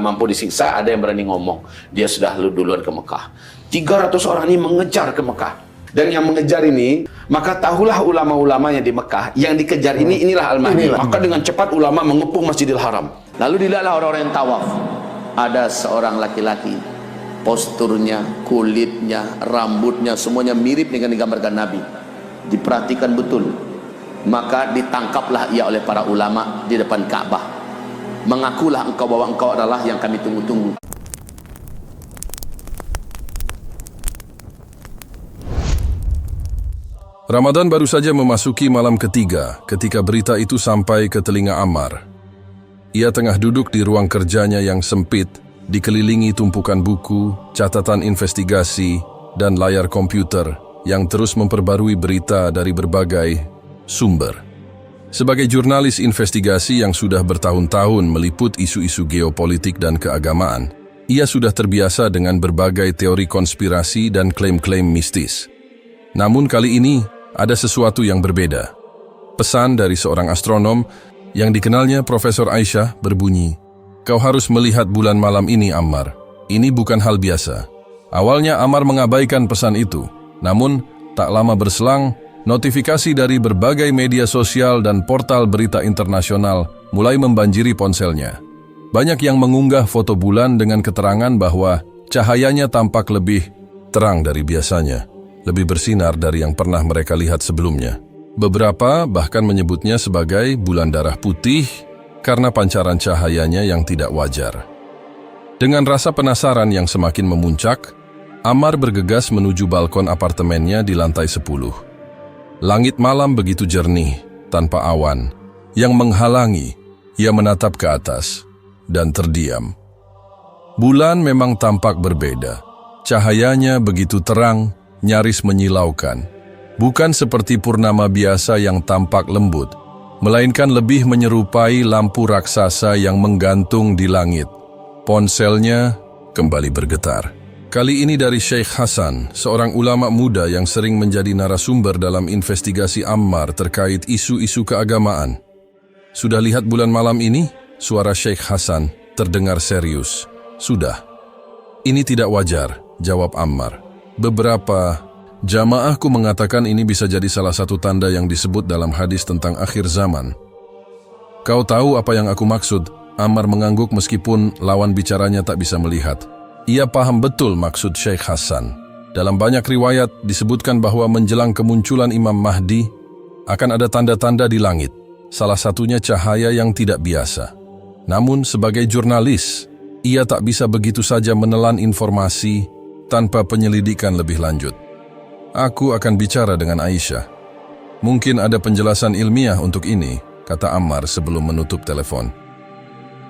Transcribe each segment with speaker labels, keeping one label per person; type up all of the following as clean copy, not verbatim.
Speaker 1: mampu disiksa, ada yang berani ngomong. Dia sudah duluan ke Mekah. 300 orang ini mengejar ke Mekah. Dan yang mengejar ini, maka tahulah ulama-ulamanya di Mekah, yang dikejar inilah Al-Mahdi. Maka dengan cepat ulama mengepung Masjidil Haram. Lalu dilihatlah orang-orang yang tawaf. Ada seorang laki-laki, posturnya, kulitnya, rambutnya, semuanya mirip dengan digambarkan Nabi. Diperhatikan betul. Maka ditangkaplah ia oleh para ulama di depan Ka'bah. Mengakulah engkau bahwa engkau adalah yang kami tunggu-tunggu.
Speaker 2: Ramadan baru saja memasuki malam ketiga ketika berita itu sampai ke telinga Ammar. Ia tengah duduk di ruang kerjanya yang sempit, dikelilingi tumpukan buku, catatan investigasi, dan layar komputer yang terus memperbarui berita dari berbagai sumber. Sebagai jurnalis investigasi yang sudah bertahun-tahun meliput isu-isu geopolitik dan keagamaan, ia sudah terbiasa dengan berbagai teori konspirasi dan klaim-klaim mistis. Namun kali ini, ada sesuatu yang berbeda. Pesan dari seorang astronom yang dikenalnya Profesor Aisyah berbunyi, "Kau harus melihat bulan malam ini, Ammar. Ini bukan hal biasa." Awalnya Ammar mengabaikan pesan itu. Namun, tak lama berselang, notifikasi dari berbagai media sosial dan portal berita internasional mulai membanjiri ponselnya. Banyak yang mengunggah foto bulan dengan keterangan bahwa cahayanya tampak lebih terang dari biasanya, lebih bersinar dari yang pernah mereka lihat sebelumnya. Beberapa bahkan menyebutnya sebagai bulan darah putih karena pancaran cahayanya yang tidak wajar. Dengan rasa penasaran yang semakin memuncak, Ammar bergegas menuju balkon apartemennya di lantai 10. Langit malam begitu jernih, tanpa awan, yang menghalangi. Ia menatap ke atas dan terdiam. Bulan memang tampak berbeda. Cahayanya begitu terang, nyaris menyilaukan. Bukan seperti purnama biasa yang tampak lembut, melainkan lebih menyerupai lampu raksasa yang menggantung di langit. Ponselnya kembali bergetar. Kali ini dari Sheikh Hasan, seorang ulama muda yang sering menjadi narasumber dalam investigasi Ammar terkait isu-isu keagamaan. "Sudah lihat bulan malam ini?" Suara Sheikh Hasan terdengar serius. "Sudah." "Ini tidak wajar," jawab Ammar. "Beberapa jamaahku mengatakan ini bisa jadi salah satu tanda yang disebut dalam hadis tentang akhir zaman." "Kau tahu apa yang aku maksud?" Ammar mengangguk meskipun lawan bicaranya tak bisa melihat. Ia paham betul maksud Sheikh Hasan. Dalam banyak riwayat disebutkan bahwa menjelang kemunculan Imam Mahdi akan ada tanda-tanda di langit, salah satunya cahaya yang tidak biasa. Namun sebagai jurnalis, ia tak bisa begitu saja menelan informasi tanpa penyelidikan lebih lanjut. "Aku akan bicara dengan Aisyah. Mungkin ada penjelasan ilmiah untuk ini," kata Ammar sebelum menutup telepon.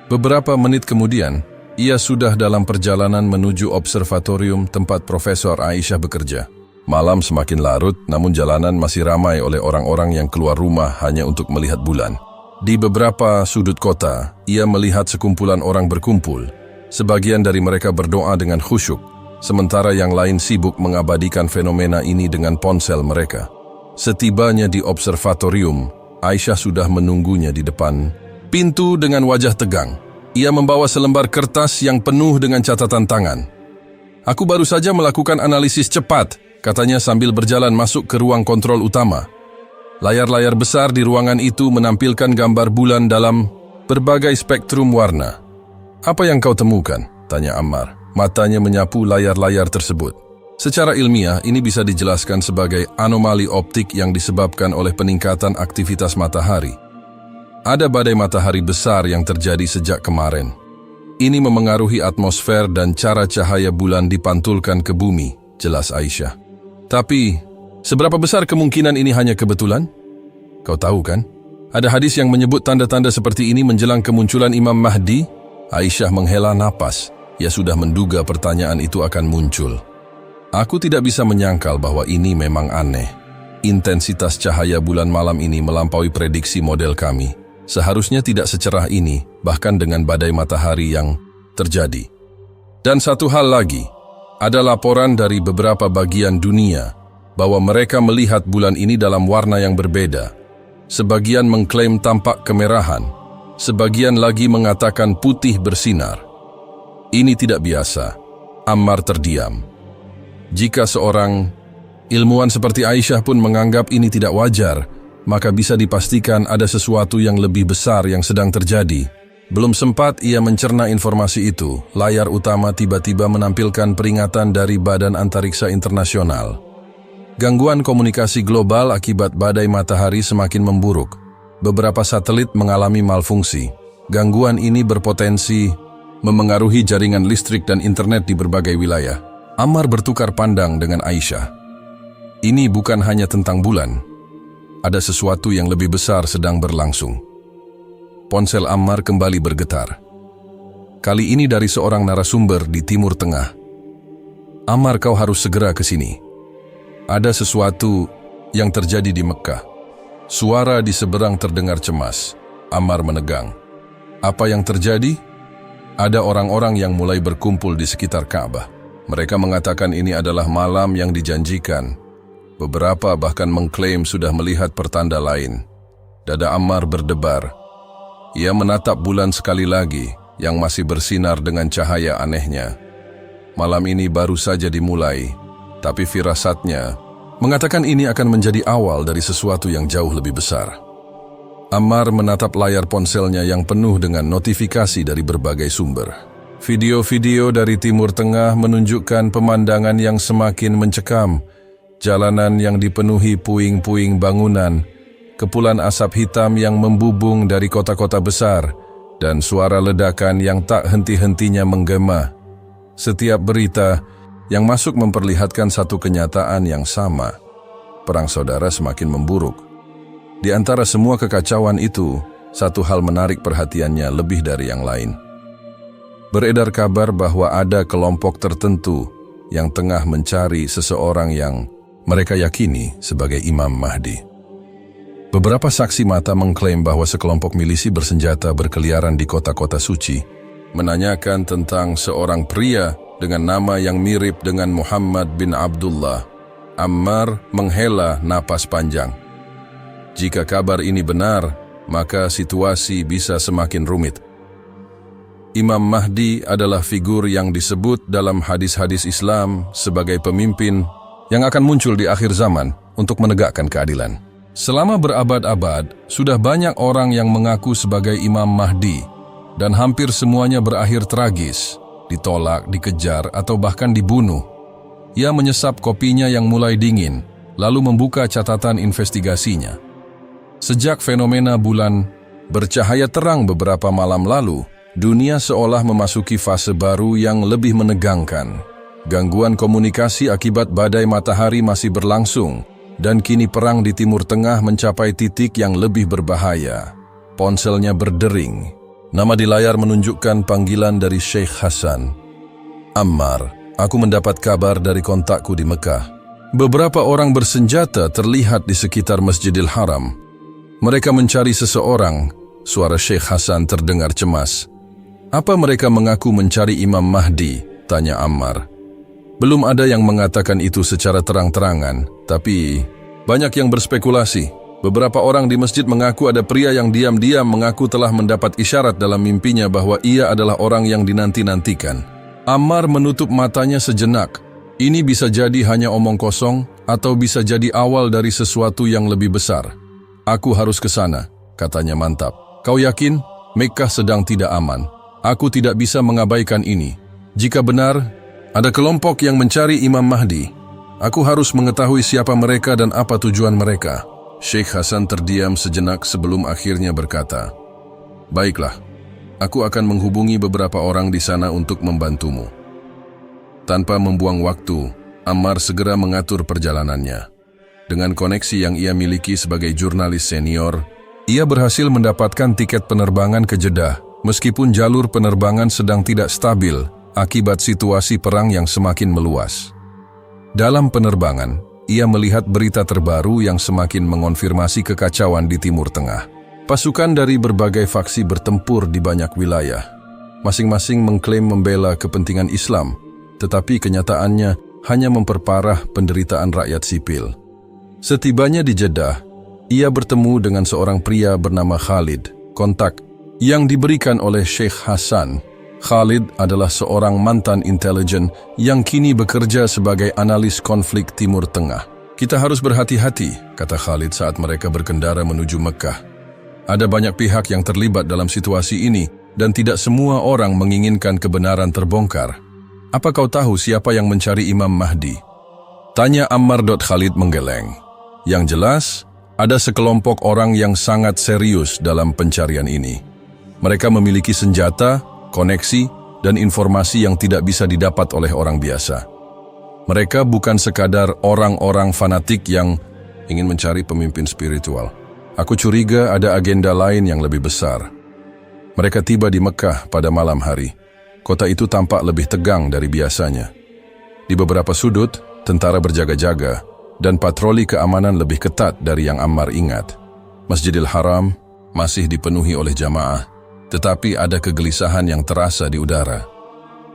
Speaker 2: Beberapa menit kemudian, ia sudah dalam perjalanan menuju observatorium tempat Profesor Aisyah bekerja. Malam semakin larut, namun jalanan masih ramai oleh orang-orang yang keluar rumah hanya untuk melihat bulan. Di beberapa sudut kota, ia melihat sekumpulan orang berkumpul. Sebagian dari mereka berdoa dengan khusyuk, sementara yang lain sibuk mengabadikan fenomena ini dengan ponsel mereka. Setibanya di observatorium, Aisyah sudah menunggunya di depan pintu dengan wajah tegang. Ia membawa selembar kertas yang penuh dengan catatan tangan. "Aku baru saja melakukan analisis cepat," katanya sambil berjalan masuk ke ruang kontrol utama. Layar-layar besar di ruangan itu menampilkan gambar bulan dalam berbagai spektrum warna. "Apa yang kau temukan?" tanya Ammar. Matanya menyapu layar-layar tersebut. Secara ilmiah, ini bisa dijelaskan sebagai anomali optik yang disebabkan oleh peningkatan aktivitas matahari. Ada badai matahari besar yang terjadi sejak kemarin. Ini memengaruhi atmosfer dan cara cahaya bulan dipantulkan ke bumi, jelas Aisyah. "Tapi, seberapa besar kemungkinan ini hanya kebetulan? Kau tahu kan? Ada hadis yang menyebut tanda-tanda seperti ini menjelang kemunculan Imam Mahdi?" Aisyah menghela napas. Ia sudah menduga pertanyaan itu akan muncul. "Aku tidak bisa menyangkal bahwa ini memang aneh. Intensitas cahaya bulan malam ini melampaui prediksi model kami. Seharusnya tidak secerah ini, bahkan dengan badai matahari yang terjadi. Dan satu hal lagi, ada laporan dari beberapa bagian dunia bahwa mereka melihat bulan ini dalam warna yang berbeda. Sebagian mengklaim tampak kemerahan, sebagian lagi mengatakan putih bersinar. Ini tidak biasa. Ammar terdiam. Jika seorang ilmuwan seperti Aisyah pun menganggap ini tidak wajar, maka bisa dipastikan ada sesuatu yang lebih besar yang sedang terjadi. Belum sempat ia mencerna informasi itu, layar utama tiba-tiba menampilkan peringatan dari Badan Antariksa Internasional. Gangguan komunikasi global akibat badai matahari semakin memburuk. Beberapa satelit mengalami malfungsi. Gangguan ini berpotensi memengaruhi jaringan listrik dan internet di berbagai wilayah. Ammar bertukar pandang dengan Aisyah. Ini bukan hanya tentang bulan. Ada sesuatu yang lebih besar sedang berlangsung. Ponsel Ammar kembali bergetar. Kali ini dari seorang narasumber di Timur Tengah. Ammar, kau harus segera ke sini. Ada sesuatu yang terjadi di Mekah. Suara di seberang terdengar cemas. Ammar menegang. Apa yang terjadi? Ada orang-orang yang mulai berkumpul di sekitar Ka'bah. Mereka mengatakan ini adalah malam yang dijanjikan. Beberapa bahkan mengklaim sudah melihat pertanda lain. Dada Ammar berdebar. Ia menatap bulan sekali lagi yang masih bersinar dengan cahaya anehnya. Malam ini baru saja dimulai, tapi firasatnya mengatakan ini akan menjadi awal dari sesuatu yang jauh lebih besar. Ammar menatap layar ponselnya yang penuh dengan notifikasi dari berbagai sumber. Video-video dari Timur Tengah menunjukkan pemandangan yang semakin mencekam. Jalanan yang dipenuhi puing-puing bangunan, kepulan asap hitam yang membubung dari kota-kota besar, dan suara ledakan yang tak henti-hentinya menggema. Setiap berita yang masuk memperlihatkan satu kenyataan yang sama. Perang saudara semakin memburuk. Di antara semua kekacauan itu, satu hal menarik perhatiannya lebih dari yang lain. Beredar kabar bahwa ada kelompok tertentu yang tengah mencari seseorang yang mereka yakini sebagai Imam Mahdi. Beberapa saksi mata mengklaim bahwa sekelompok milisi bersenjata berkeliaran di kota-kota suci, menanyakan tentang seorang pria dengan nama yang mirip dengan Muhammad bin Abdullah. Ammar menghela napas panjang. Jika kabar ini benar, maka situasi bisa semakin rumit. Imam Mahdi adalah figur yang disebut dalam hadis-hadis Islam sebagai pemimpin yang akan muncul di akhir zaman untuk menegakkan keadilan. Selama berabad-abad, sudah banyak orang yang mengaku sebagai Imam Mahdi, dan hampir semuanya berakhir tragis, ditolak, dikejar, atau bahkan dibunuh. Ia menyesap kopinya yang mulai dingin, lalu membuka catatan investigasinya. Sejak fenomena bulan bercahaya terang beberapa malam lalu, dunia seolah memasuki fase baru yang lebih menegangkan. Gangguan komunikasi akibat badai matahari masih berlangsung, dan kini perang di Timur Tengah mencapai titik yang lebih berbahaya. Ponselnya berdering. Nama di layar menunjukkan panggilan dari Sheikh Hasan. Ammar, aku mendapat kabar dari kontakku di Mekah. Beberapa orang bersenjata terlihat di sekitar Masjidil Haram. Mereka mencari seseorang. Suara Sheikh Hasan terdengar cemas. Apa mereka mengaku mencari Imam Mahdi? Tanya Ammar. Belum ada yang mengatakan itu secara terang-terangan, tapi banyak yang berspekulasi. Beberapa orang di masjid mengaku ada pria yang diam-diam mengaku telah mendapat isyarat dalam mimpinya bahwa ia adalah orang yang dinanti-nantikan. Ammar menutup matanya sejenak. Ini bisa jadi hanya omong kosong atau bisa jadi awal dari sesuatu yang lebih besar. Aku harus ke sana, katanya mantap. Kau yakin? Mekah sedang tidak aman. Aku tidak bisa mengabaikan ini. Jika benar ada kelompok yang mencari Imam Mahdi, aku harus mengetahui siapa mereka dan apa tujuan mereka. Sheikh Hasan terdiam sejenak sebelum akhirnya berkata, "Baiklah, aku akan menghubungi beberapa orang di sana untuk membantumu." Tanpa membuang waktu, Ammar segera mengatur perjalanannya. Dengan koneksi yang ia miliki sebagai jurnalis senior, ia berhasil mendapatkan tiket penerbangan ke Jeddah, meskipun jalur penerbangan sedang tidak stabil akibat situasi perang yang semakin meluas. Dalam penerbangan, ia melihat berita terbaru yang semakin mengonfirmasi kekacauan di Timur Tengah. Pasukan dari berbagai faksi bertempur di banyak wilayah. Masing-masing mengklaim membela kepentingan Islam, tetapi kenyataannya hanya memperparah penderitaan rakyat sipil. Setibanya di Jeddah, ia bertemu dengan seorang pria bernama Khalid. Kontak yang diberikan oleh Sheikh Hasan. Khalid adalah seorang mantan intelijen yang kini bekerja sebagai analis konflik Timur Tengah. Kita harus berhati-hati, kata Khalid saat mereka berkendara menuju Mekah. Ada banyak pihak yang terlibat dalam situasi ini dan tidak semua orang menginginkan kebenaran terbongkar. Apa kau tahu siapa yang mencari Imam Mahdi? Tanya Ammar. Khalid menggeleng. Yang jelas, ada sekelompok orang yang sangat serius dalam pencarian ini. Mereka memiliki senjata, koneksi, dan informasi yang tidak bisa didapat oleh orang biasa. Mereka bukan sekadar orang-orang fanatik yang ingin mencari pemimpin spiritual. Aku curiga ada agenda lain yang lebih besar. Mereka tiba di Mekah pada malam hari. Kota itu tampak lebih tegang dari biasanya. Di beberapa sudut, tentara berjaga-jaga, dan patroli keamanan lebih ketat dari yang Ammar ingat. Masjidil Haram masih dipenuhi oleh jamaah, tetapi ada kegelisahan yang terasa di udara.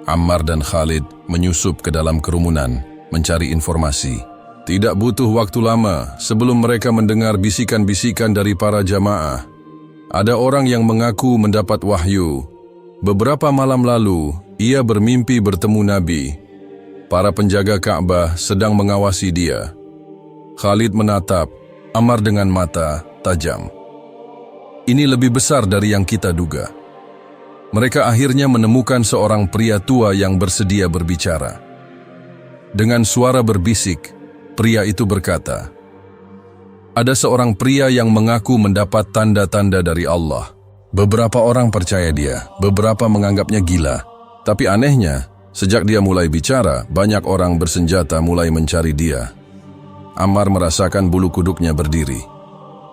Speaker 2: Ammar dan Khalid menyusup ke dalam kerumunan, mencari informasi. Tidak butuh waktu lama sebelum mereka mendengar bisikan-bisikan dari para jamaah. Ada orang yang mengaku mendapat wahyu. Beberapa malam lalu, ia bermimpi bertemu Nabi. Para penjaga Ka'bah sedang mengawasi dia. Khalid menatap Ammar dengan mata tajam. Ini lebih besar dari yang kita duga. Mereka akhirnya menemukan seorang pria tua yang bersedia berbicara. Dengan suara berbisik, pria itu berkata, "Ada seorang pria yang mengaku mendapat tanda-tanda dari Allah. Beberapa orang percaya dia, beberapa menganggapnya gila. Tapi anehnya, sejak dia mulai bicara, banyak orang bersenjata mulai mencari dia." Ammar merasakan bulu kuduknya berdiri.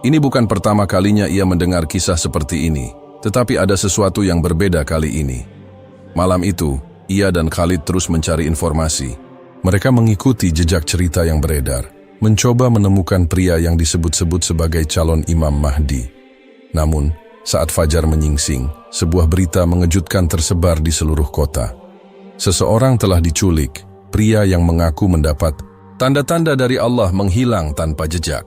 Speaker 2: Ini bukan pertama kalinya ia mendengar kisah seperti ini, tetapi ada sesuatu yang berbeda kali ini. Malam itu, ia dan Khalid terus mencari informasi. Mereka mengikuti jejak cerita yang beredar, mencoba menemukan pria yang disebut-sebut sebagai calon Imam Mahdi. Namun, saat fajar menyingsing, sebuah berita mengejutkan tersebar di seluruh kota. Seseorang telah diculik, pria yang mengaku mendapat tanda-tanda dari Allah menghilang tanpa jejak.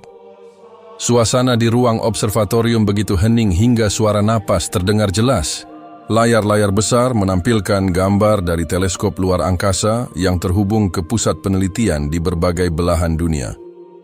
Speaker 2: Suasana di ruang observatorium begitu hening hingga suara napas terdengar jelas. Layar-layar besar menampilkan gambar dari teleskop luar angkasa yang terhubung ke pusat penelitian di berbagai belahan dunia.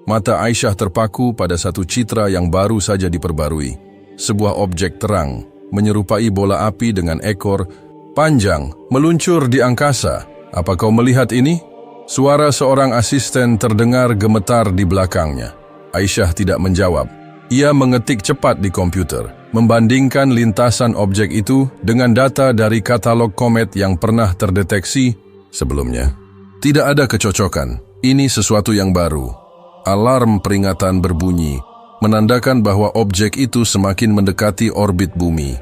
Speaker 2: Mata Aisyah terpaku pada satu citra yang baru saja diperbarui. Sebuah objek terang, menyerupai bola api dengan ekor panjang, meluncur di angkasa. "Apa kau melihat ini?" Suara seorang asisten terdengar gemetar di belakangnya. Aisyah tidak menjawab. Ia mengetik cepat di komputer, membandingkan lintasan objek itu dengan data dari katalog komet yang pernah terdeteksi sebelumnya. Tidak ada kecocokan. Ini sesuatu yang baru. Alarm peringatan berbunyi, menandakan bahwa objek itu semakin mendekati orbit bumi.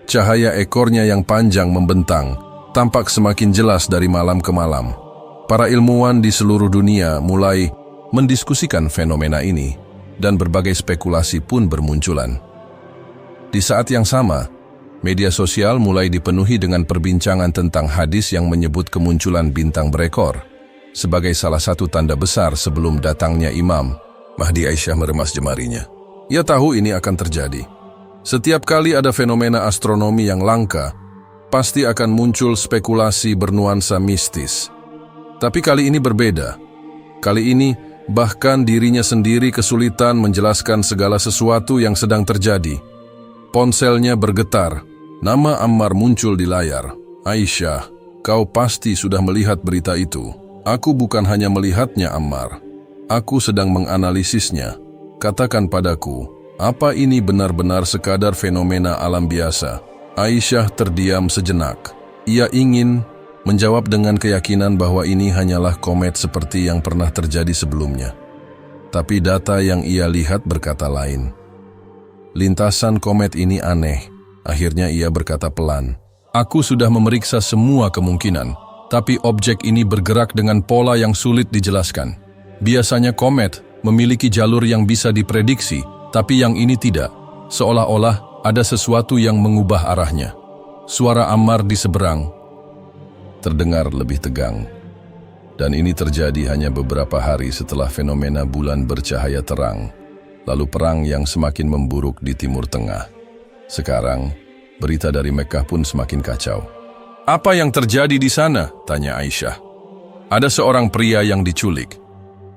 Speaker 2: Cahaya ekornya yang panjang membentang, tampak semakin jelas dari malam ke malam. Para ilmuwan di seluruh dunia mulai mendiskusikan fenomena ini, dan berbagai spekulasi pun bermunculan. Di saat yang sama, media sosial mulai dipenuhi dengan perbincangan tentang hadis yang menyebut kemunculan bintang berekor sebagai salah satu tanda besar sebelum datangnya Imam Mahdi. Aisyah meremas jemarinya. Ia tahu ini akan terjadi. Setiap kali ada fenomena astronomi yang langka, pasti akan muncul spekulasi bernuansa mistis. Tapi kali ini berbeda. Kali ini, bahkan dirinya sendiri kesulitan menjelaskan segala sesuatu yang sedang terjadi. Ponselnya bergetar. Nama Ammar muncul di layar. "Aisyah, kau pasti sudah melihat berita itu." "Aku bukan hanya melihatnya, Ammar. Aku sedang menganalisisnya. Katakan padaku, apa ini benar-benar sekadar fenomena alam biasa?" Aisyah terdiam sejenak. Ia ingin menjawab dengan keyakinan bahwa ini hanyalah komet seperti yang pernah terjadi sebelumnya. Tapi data yang ia lihat berkata lain. Lintasan komet ini aneh. Akhirnya ia berkata pelan, "Aku sudah memeriksa semua kemungkinan, tapi objek ini bergerak dengan pola yang sulit dijelaskan. Biasanya komet memiliki jalur yang bisa diprediksi, tapi yang ini tidak. Seolah-olah ada sesuatu yang mengubah arahnya." Suara Ammar di seberang terdengar lebih tegang. Dan ini terjadi hanya beberapa hari setelah fenomena bulan bercahaya terang, lalu perang yang semakin memburuk di Timur Tengah. Sekarang, berita dari Mekah pun semakin kacau. "Apa yang terjadi di sana?" tanya Aisyah. "Ada seorang pria yang diculik.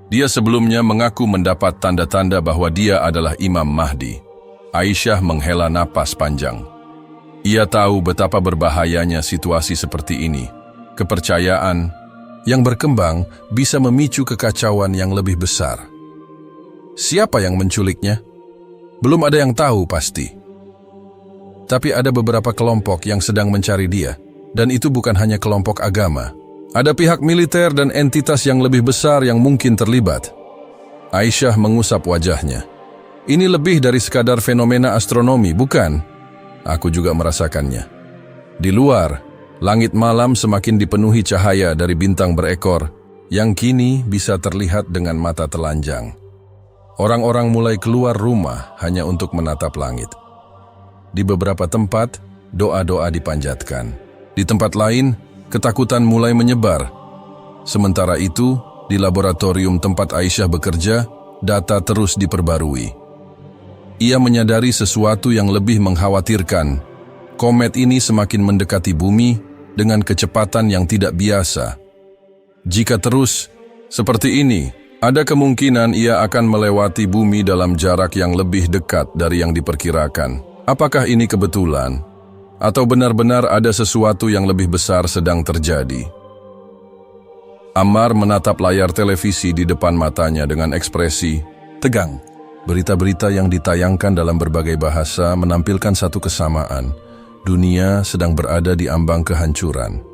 Speaker 2: Dia sebelumnya mengaku mendapat tanda-tanda bahwa dia adalah Imam Mahdi." Aisyah menghela napas panjang. Ia tahu betapa berbahayanya situasi seperti ini. Kepercayaan yang berkembang bisa memicu kekacauan yang lebih besar. Siapa yang menculiknya? Belum ada yang tahu pasti. Tapi ada beberapa kelompok yang sedang mencari dia, dan itu bukan hanya kelompok agama. Ada pihak militer dan entitas yang lebih besar yang mungkin terlibat. Aisyah mengusap wajahnya. "Ini lebih dari sekadar fenomena astronomi, bukan? Aku juga merasakannya. Di luar, langit malam semakin dipenuhi cahaya dari bintang berekor yang kini bisa terlihat dengan mata telanjang. Orang-orang mulai keluar rumah hanya untuk menatap langit. Di beberapa tempat, doa-doa dipanjatkan. Di tempat lain, ketakutan mulai menyebar. Sementara itu, di laboratorium tempat Aisyah bekerja, data terus diperbarui. Ia menyadari sesuatu yang lebih mengkhawatirkan. Komet ini semakin mendekati bumi dengan kecepatan yang tidak biasa. Jika terus seperti ini, ada kemungkinan ia akan melewati bumi dalam jarak yang lebih dekat dari yang diperkirakan. Apakah ini kebetulan? Atau benar-benar ada sesuatu yang lebih besar sedang terjadi?" Ammar menatap layar televisi di depan matanya dengan ekspresi tegang. Berita-berita yang ditayangkan dalam berbagai bahasa menampilkan satu kesamaan. Dunia sedang berada di ambang kehancuran.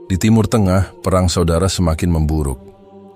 Speaker 2: Di Timur Tengah, perang saudara semakin memburuk.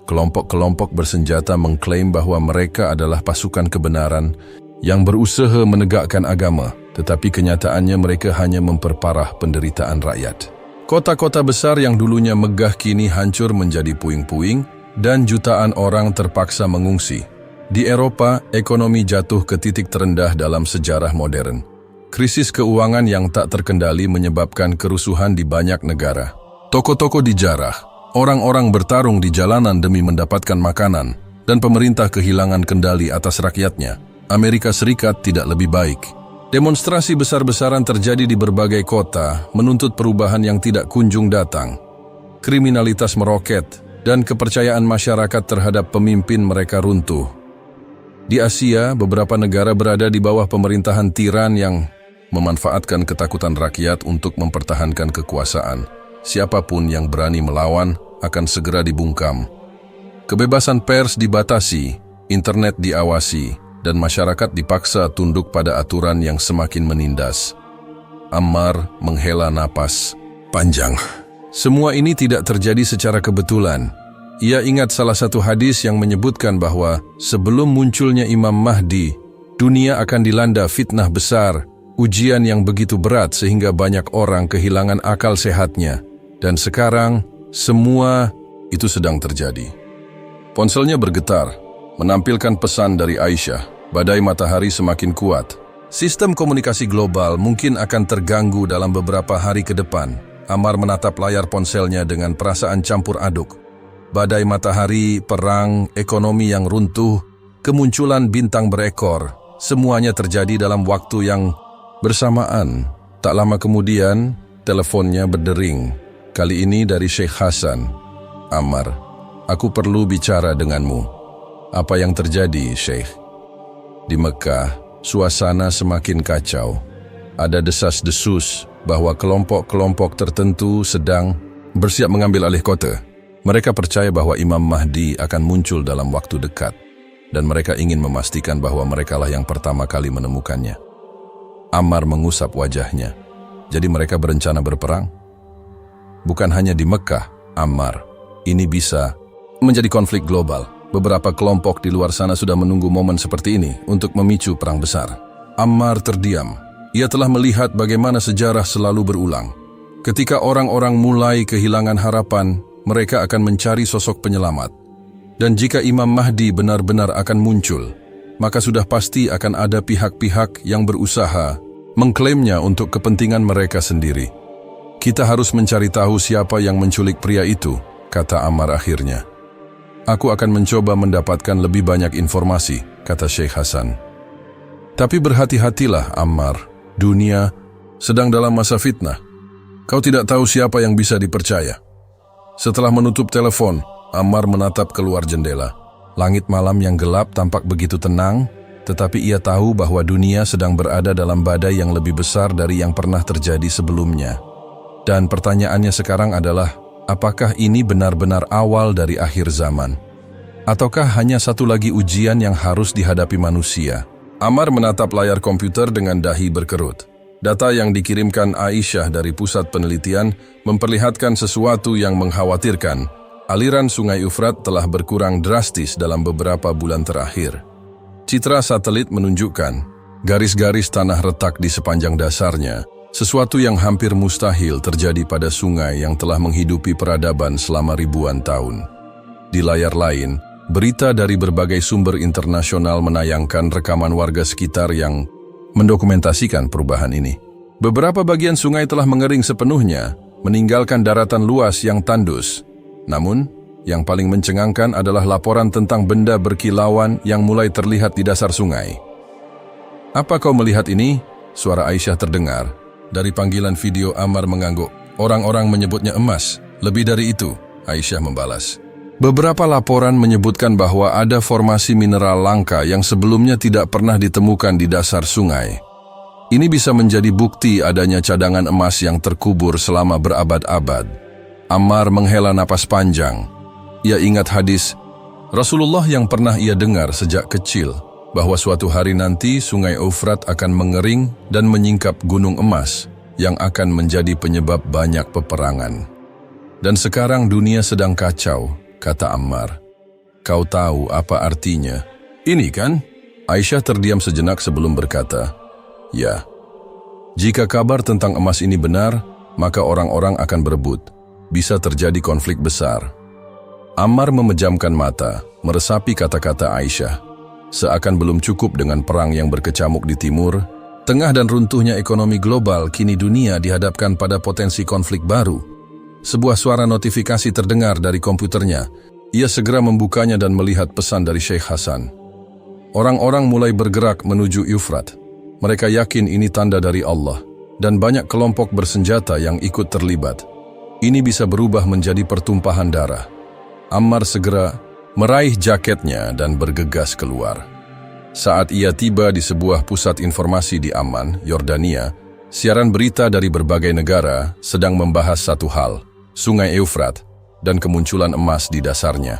Speaker 2: Kelompok-kelompok bersenjata mengklaim bahwa mereka adalah pasukan kebenaran yang berusaha menegakkan agama, tetapi kenyataannya mereka hanya memperparah penderitaan rakyat. Kota-kota besar yang dulunya megah kini hancur menjadi puing-puing dan jutaan orang terpaksa mengungsi. Di Eropa, ekonomi jatuh ke titik terendah dalam sejarah modern. Krisis keuangan yang tak terkendali menyebabkan kerusuhan di banyak negara. Toko-toko dijarah, orang-orang bertarung di jalanan demi mendapatkan makanan, dan pemerintah kehilangan kendali atas rakyatnya. Amerika Serikat tidak lebih baik. Demonstrasi besar-besaran terjadi di berbagai kota, menuntut perubahan yang tidak kunjung datang. Kriminalitas meroket, dan kepercayaan masyarakat terhadap pemimpin mereka runtuh. Di Asia, beberapa negara berada di bawah pemerintahan tiran yang memanfaatkan ketakutan rakyat untuk mempertahankan kekuasaan. Siapapun yang berani melawan akan segera dibungkam. Kebebasan pers dibatasi, internet diawasi, dan masyarakat dipaksa tunduk pada aturan yang semakin menindas. Ammar menghela napas panjang. Semua ini tidak terjadi secara kebetulan. Ia ingat salah satu hadis yang menyebutkan bahwa sebelum munculnya Imam Mahdi, dunia akan dilanda fitnah besar, ujian yang begitu berat sehingga banyak orang kehilangan akal sehatnya. Dan sekarang, semua itu sedang terjadi. Ponselnya bergetar, menampilkan pesan dari Aisyah. Badai matahari semakin kuat. Sistem komunikasi global mungkin akan terganggu dalam beberapa hari ke depan. Ammar menatap layar ponselnya dengan perasaan campur aduk. Badai matahari, perang, ekonomi yang runtuh, kemunculan bintang berekor. Semuanya terjadi dalam waktu yang bersamaan. Tak lama kemudian, teleponnya berdering. Kali ini dari Sheikh Hasan. "Ammar, aku perlu bicara denganmu." "Apa yang terjadi, Sheikh?" Di Mekah, suasana semakin kacau. Ada desas-desus bahwa kelompok-kelompok tertentu sedang bersiap mengambil alih kota. Mereka percaya bahwa Imam Mahdi akan muncul dalam waktu dekat, dan mereka ingin memastikan bahwa merekalah yang pertama kali menemukannya. Ammar mengusap wajahnya. Jadi mereka berencana berperang? Bukan hanya di Mekah, Ammar. Ini bisa menjadi konflik global. Beberapa kelompok di luar sana sudah menunggu momen seperti ini untuk memicu perang besar. Ammar terdiam. Ia telah melihat bagaimana sejarah selalu berulang. Ketika orang-orang mulai kehilangan harapan, mereka akan mencari sosok penyelamat. Dan jika Imam Mahdi benar-benar akan muncul, maka sudah pasti akan ada pihak-pihak yang berusaha mengklaimnya untuk kepentingan mereka sendiri. "Kita harus mencari tahu siapa yang menculik pria itu," kata Ammar akhirnya. "Aku akan mencoba mendapatkan lebih banyak informasi," kata Sheikh Hasan. "Tapi berhati-hatilah, Ammar. Dunia sedang dalam masa fitnah. Kau tidak tahu siapa yang bisa dipercaya. Setelah menutup telepon, Ammar menatap keluar jendela. Langit malam yang gelap tampak begitu tenang, tetapi ia tahu bahwa dunia sedang berada dalam badai yang lebih besar dari yang pernah terjadi sebelumnya. Dan pertanyaannya sekarang adalah, apakah ini benar-benar awal dari akhir zaman? Ataukah hanya satu lagi ujian yang harus dihadapi manusia? Ammar menatap layar komputer dengan dahi berkerut. Data yang dikirimkan Aisyah dari pusat penelitian memperlihatkan sesuatu yang mengkhawatirkan. Aliran Sungai Eufrat telah berkurang drastis dalam beberapa bulan terakhir. Citra satelit menunjukkan garis-garis tanah retak di sepanjang dasarnya, sesuatu yang hampir mustahil terjadi pada sungai yang telah menghidupi peradaban selama ribuan tahun. Di layar lain, berita dari berbagai sumber internasional menayangkan rekaman warga sekitar yang mendokumentasikan perubahan ini. Beberapa bagian sungai telah mengering sepenuhnya, meninggalkan daratan luas yang tandus. Namun, yang paling mencengangkan adalah laporan tentang benda berkilauan yang mulai terlihat di dasar sungai. "Apa kau melihat ini?" Suara Aisyah terdengar. Dari panggilan video, Ammar mengangguk. "Orang-orang menyebutnya emas. Lebih dari itu," Aisyah membalas. Beberapa laporan menyebutkan bahwa ada formasi mineral langka yang sebelumnya tidak pernah ditemukan di dasar sungai. Ini bisa menjadi bukti adanya cadangan emas yang terkubur selama berabad-abad. Ammar menghela napas panjang. Ia ingat hadis Rasulullah yang pernah ia dengar sejak kecil, bahwa suatu hari nanti sungai Eufrat akan mengering dan menyingkap gunung emas yang akan menjadi penyebab banyak peperangan. Dan sekarang dunia sedang kacau, kata Ammar. "Kau tahu apa artinya?" "Ini kan?" Aisyah terdiam sejenak sebelum berkata, "Ya. Jika kabar tentang emas ini benar, maka orang-orang akan berebut. Bisa terjadi konflik besar." Ammar memejamkan mata, meresapi kata-kata Aisyah. Seakan belum cukup dengan perang yang berkecamuk di timur, tengah dan runtuhnya ekonomi global, kini dunia dihadapkan pada potensi konflik baru. Sebuah suara notifikasi terdengar dari komputernya. Ia segera membukanya dan melihat pesan dari Sheikh Hasan. Orang-orang mulai bergerak menuju Eufrat. Mereka yakin ini tanda dari Allah, dan banyak kelompok bersenjata yang ikut terlibat. Ini bisa berubah menjadi pertumpahan darah. Ammar segera meraih jaketnya dan bergegas keluar. Saat ia tiba di sebuah pusat informasi di Amman, Yordania, siaran berita dari berbagai negara sedang membahas satu hal, Sungai Eufrat, dan kemunculan emas di dasarnya.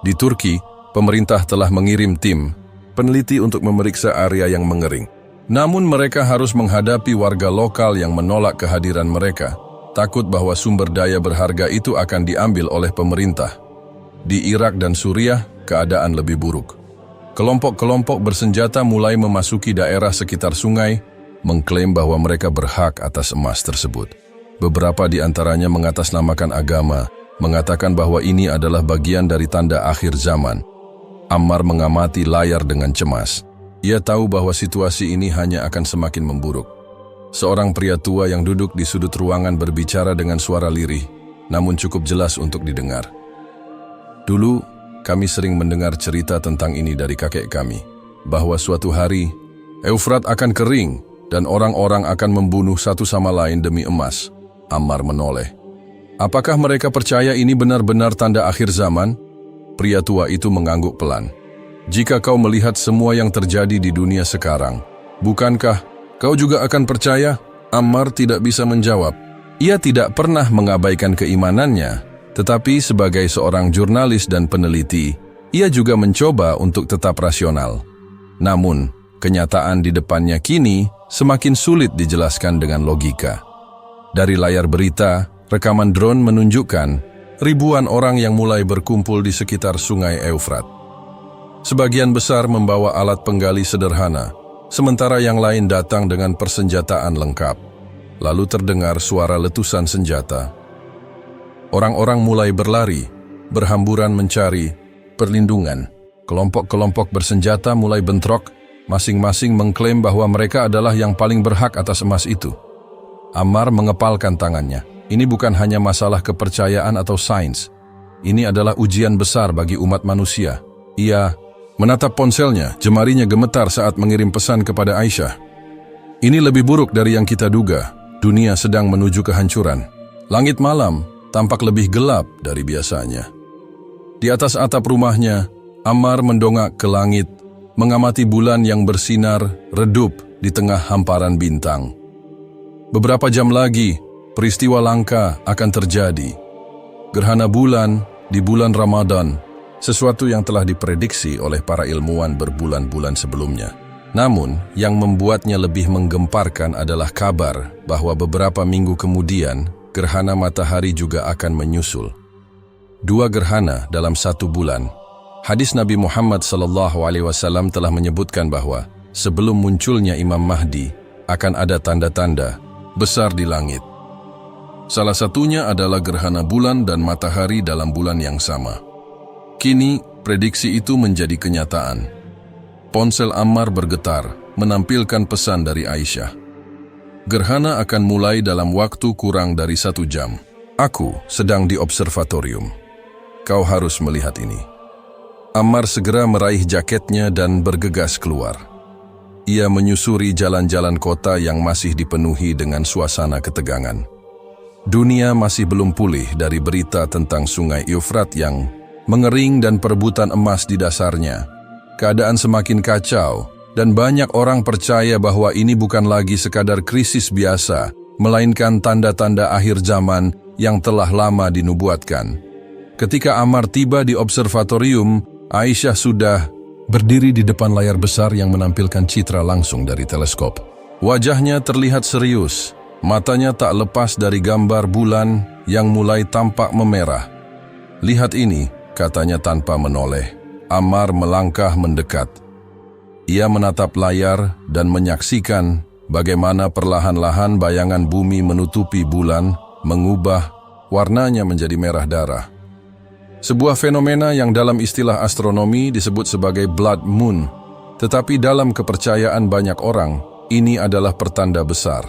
Speaker 2: Di Turki, pemerintah telah mengirim tim peneliti untuk memeriksa area yang mengering. Namun mereka harus menghadapi warga lokal yang menolak kehadiran mereka, takut bahwa sumber daya berharga itu akan diambil oleh pemerintah. Di Irak dan Suriah, keadaan lebih buruk. Kelompok-kelompok bersenjata mulai memasuki daerah sekitar sungai, mengklaim bahwa mereka berhak atas emas tersebut. Beberapa di antaranya mengatasnamakan agama, mengatakan bahwa ini adalah bagian dari tanda akhir zaman. Ammar mengamati layar dengan cemas. Ia tahu bahwa situasi ini hanya akan semakin memburuk. Seorang pria tua yang duduk di sudut ruangan berbicara dengan suara lirih, namun cukup jelas untuk didengar. "Dulu, kami sering mendengar cerita tentang ini dari kakek kami, bahwa suatu hari, Eufrat akan kering dan orang-orang akan membunuh satu sama lain demi emas." Ammar menoleh. "Apakah mereka percaya ini benar-benar tanda akhir zaman?" Pria tua itu mengangguk pelan. "Jika kau melihat semua yang terjadi di dunia sekarang, bukankah kau juga akan percaya?" Ammar tidak bisa menjawab. Ia tidak pernah mengabaikan keimanannya, tetapi sebagai seorang jurnalis dan peneliti, ia juga mencoba untuk tetap rasional. Namun, kenyataan di depannya kini semakin sulit dijelaskan dengan logika. Dari layar berita, rekaman drone menunjukkan ribuan orang yang mulai berkumpul di sekitar sungai Eufrat. Sebagian besar membawa alat penggali sederhana, sementara yang lain datang dengan persenjataan lengkap. Lalu terdengar suara letusan senjata. Orang-orang mulai berlari, berhamburan mencari perlindungan. Kelompok-kelompok bersenjata mulai bentrok, masing-masing mengklaim bahwa mereka adalah yang paling berhak atas emas itu. Ammar mengepalkan tangannya. Ini bukan hanya masalah kepercayaan atau sains. Ini adalah ujian besar bagi umat manusia. Ia menatap ponselnya, jemarinya gemetar saat mengirim pesan kepada Aisyah. "Ini lebih buruk dari yang kita duga." Dunia sedang menuju kehancuran. Langit malam tampak lebih gelap dari biasanya. Di atas atap rumahnya, Ammar mendongak ke langit, mengamati bulan yang bersinar redup di tengah hamparan bintang. Beberapa jam lagi, peristiwa langka akan terjadi. Gerhana bulan di bulan Ramadan, sesuatu yang telah diprediksi oleh para ilmuwan berbulan-bulan sebelumnya. Namun, yang membuatnya lebih menggemparkan adalah kabar bahwa beberapa minggu kemudian, gerhana matahari juga akan menyusul. 2 gerhana dalam 1 bulan. Hadis Nabi Muhammad SAW telah menyebutkan bahwa sebelum munculnya Imam Mahdi, akan ada tanda-tanda besar di langit. Salah satunya adalah gerhana bulan dan matahari dalam bulan yang sama. Kini, prediksi itu menjadi kenyataan. Ponsel Ammar bergetar, menampilkan pesan dari Aisyah. Gerhana akan mulai dalam waktu kurang dari 1 jam. Aku sedang di observatorium. Kau harus melihat ini. Ammar segera meraih jaketnya dan bergegas keluar. Ia menyusuri jalan-jalan kota yang masih dipenuhi dengan suasana ketegangan. Dunia masih belum pulih dari berita tentang sungai Eufrat yang mengering dan perebutan emas di dasarnya. Keadaan semakin kacau, dan banyak orang percaya bahwa ini bukan lagi sekadar krisis biasa, melainkan tanda-tanda akhir zaman yang telah lama dinubuatkan. Ketika Ammar tiba di observatorium, Aisyah sudah berdiri di depan layar besar yang menampilkan citra langsung dari teleskop. Wajahnya terlihat serius, matanya tak lepas dari gambar bulan yang mulai tampak memerah. "Lihat ini," katanya tanpa menoleh. Ammar melangkah mendekat. Ia menatap layar dan menyaksikan bagaimana perlahan-lahan bayangan bumi menutupi bulan, mengubah warnanya menjadi merah darah. Sebuah fenomena yang dalam istilah astronomi disebut sebagai blood moon, tetapi dalam kepercayaan banyak orang, ini adalah pertanda besar.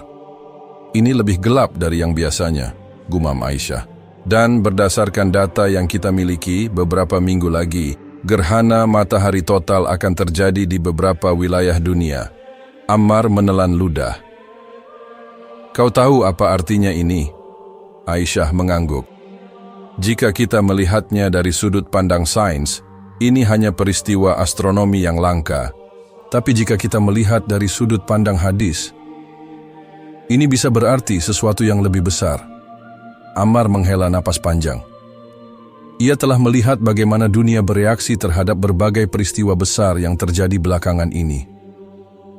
Speaker 2: Ini lebih gelap dari yang biasanya, gumam Aisyah. Dan berdasarkan data yang kita miliki, beberapa minggu lagi, gerhana matahari total akan terjadi di beberapa wilayah dunia. Ammar menelan ludah. "Kau tahu apa artinya ini?" Aisyah mengangguk. "Jika kita melihatnya dari sudut pandang sains, ini hanya peristiwa astronomi yang langka. Tapi jika kita melihat dari sudut pandang hadis, ini bisa berarti sesuatu yang lebih besar." Ammar menghela napas panjang. Ia telah melihat bagaimana dunia bereaksi terhadap berbagai peristiwa besar yang terjadi belakangan ini.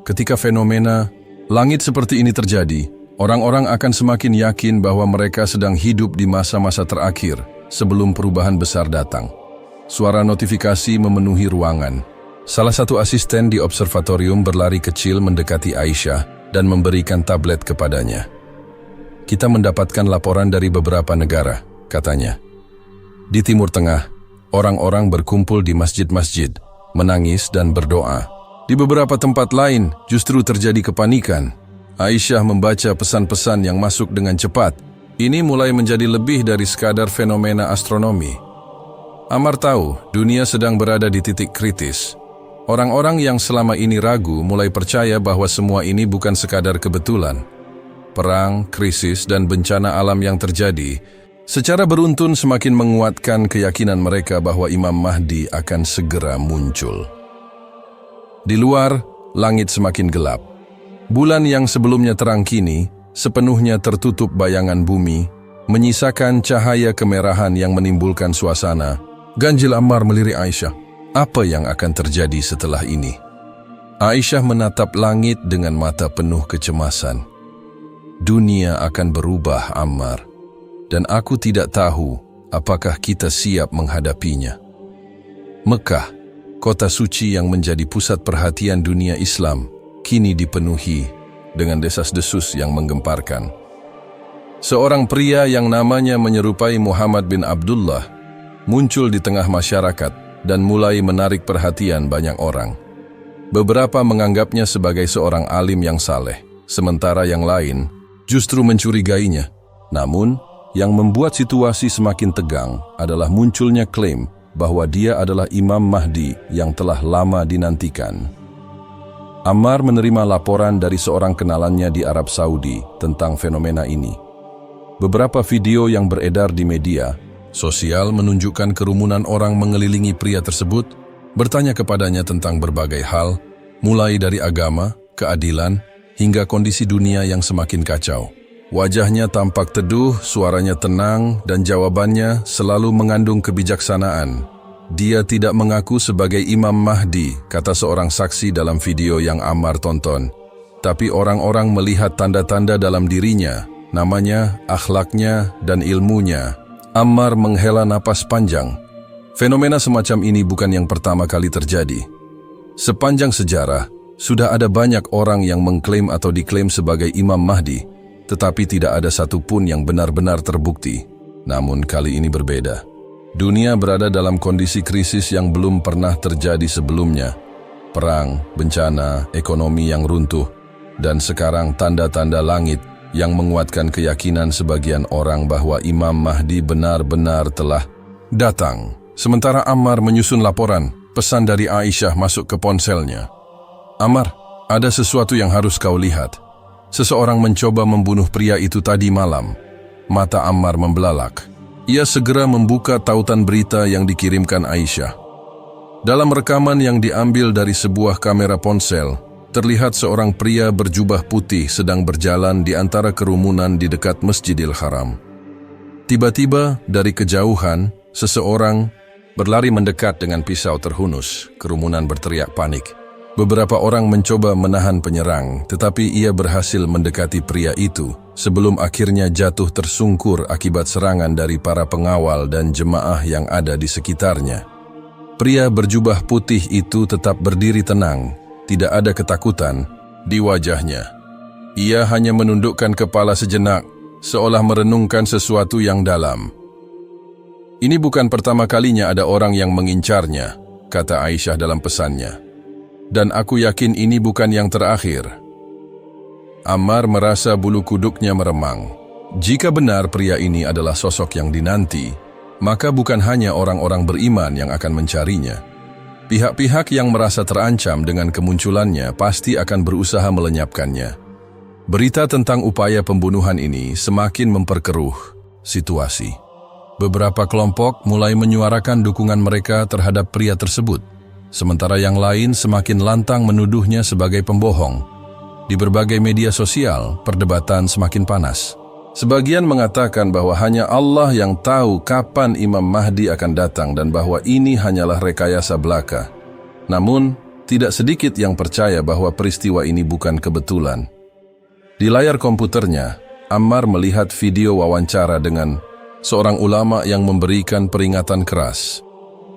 Speaker 2: Ketika fenomena langit seperti ini terjadi, orang-orang akan semakin yakin bahwa mereka sedang hidup di masa-masa terakhir sebelum perubahan besar datang. Suara notifikasi memenuhi ruangan. Salah satu asisten di observatorium berlari kecil mendekati Aisyah dan memberikan tablet kepadanya. "Kita mendapatkan laporan dari beberapa negara," katanya. Di Timur Tengah, orang-orang berkumpul di masjid-masjid, menangis dan berdoa. Di beberapa tempat lain, justru terjadi kepanikan. Aisyah membaca pesan-pesan yang masuk dengan cepat. Ini mulai menjadi lebih dari sekadar fenomena astronomi. Ammar tahu, dunia sedang berada di titik kritis. Orang-orang yang selama ini ragu mulai percaya bahwa semua ini bukan sekadar kebetulan. Perang, krisis, dan bencana alam yang terjadi secara beruntun semakin menguatkan keyakinan mereka bahwa Imam Mahdi akan segera muncul. Di luar, langit semakin gelap. Bulan yang sebelumnya terang kini sepenuhnya tertutup bayangan bumi, menyisakan cahaya kemerahan yang menimbulkan suasana. Ganjil Ammar melirik Aisyah. Apa yang akan terjadi setelah ini? Aisyah menatap langit dengan mata penuh kecemasan. Dunia akan berubah, Ammar. Dan aku tidak tahu apakah kita siap menghadapinya. Mekah, kota suci yang menjadi pusat perhatian dunia Islam, kini dipenuhi dengan desas-desus yang menggemparkan. Seorang pria yang namanya menyerupai Muhammad bin Abdullah muncul di tengah masyarakat dan mulai menarik perhatian banyak orang. Beberapa menganggapnya sebagai seorang alim yang saleh, sementara yang lain justru mencurigainya. Namun, yang membuat situasi semakin tegang adalah munculnya klaim bahwa dia adalah Imam Mahdi yang telah lama dinantikan. Ammar menerima laporan dari seorang kenalannya di Arab Saudi tentang fenomena ini. Beberapa video yang beredar di media sosial menunjukkan kerumunan orang mengelilingi pria tersebut, bertanya kepadanya tentang berbagai hal, mulai dari agama, keadilan, hingga kondisi dunia yang semakin kacau. Wajahnya tampak teduh, suaranya tenang, dan jawabannya selalu mengandung kebijaksanaan. Dia tidak mengaku sebagai Imam Mahdi, kata seorang saksi dalam video yang Ammar tonton. Tapi orang-orang melihat tanda-tanda dalam dirinya, namanya, akhlaknya, dan ilmunya. Ammar menghela napas panjang. Fenomena semacam ini bukan yang pertama kali terjadi. Sepanjang sejarah, sudah ada banyak orang yang mengklaim atau diklaim sebagai Imam Mahdi, tetapi tidak ada satupun yang benar-benar terbukti. Namun kali ini berbeda. Dunia berada dalam kondisi krisis yang belum pernah terjadi sebelumnya. Perang, bencana, ekonomi yang runtuh, dan sekarang tanda-tanda langit yang menguatkan keyakinan sebagian orang bahwa Imam Mahdi benar-benar telah datang. Sementara Ammar menyusun laporan, pesan dari Aisyah masuk ke ponselnya. Ammar, ada sesuatu yang harus kau lihat. Seseorang mencoba membunuh pria itu tadi malam. Mata Ammar membelalak. Ia segera membuka tautan berita yang dikirimkan Aisyah. Dalam rekaman yang diambil dari sebuah kamera ponsel, terlihat seorang pria berjubah putih sedang berjalan di antara kerumunan di dekat Masjidil Haram. Tiba-tiba, dari kejauhan, seseorang berlari mendekat dengan pisau terhunus. Kerumunan berteriak panik. Beberapa orang mencoba menahan penyerang, tetapi ia berhasil mendekati pria itu sebelum akhirnya jatuh tersungkur akibat serangan dari para pengawal dan jemaah yang ada di sekitarnya. Pria berjubah putih itu tetap berdiri tenang, tidak ada ketakutan di wajahnya. Ia hanya menundukkan kepala sejenak, seolah merenungkan sesuatu yang dalam. Ini bukan pertama kalinya ada orang yang mengincarnya, kata Aisyah dalam pesannya. Dan aku yakin ini bukan yang terakhir. Ammar merasa bulu kuduknya meremang. Jika benar pria ini adalah sosok yang dinanti, maka bukan hanya orang-orang beriman yang akan mencarinya. Pihak-pihak yang merasa terancam dengan kemunculannya pasti akan berusaha melenyapkannya. Berita tentang upaya pembunuhan ini semakin memperkeruh situasi. Beberapa kelompok mulai menyuarakan dukungan mereka terhadap pria tersebut, sementara yang lain semakin lantang menuduhnya sebagai pembohong. Di berbagai media sosial, perdebatan semakin panas. Sebagian mengatakan bahwa hanya Allah yang tahu kapan Imam Mahdi akan datang dan bahwa ini hanyalah rekayasa belaka. Namun, tidak sedikit yang percaya bahwa peristiwa ini bukan kebetulan. Di layar komputernya, Ammar melihat video wawancara dengan seorang ulama yang memberikan peringatan keras.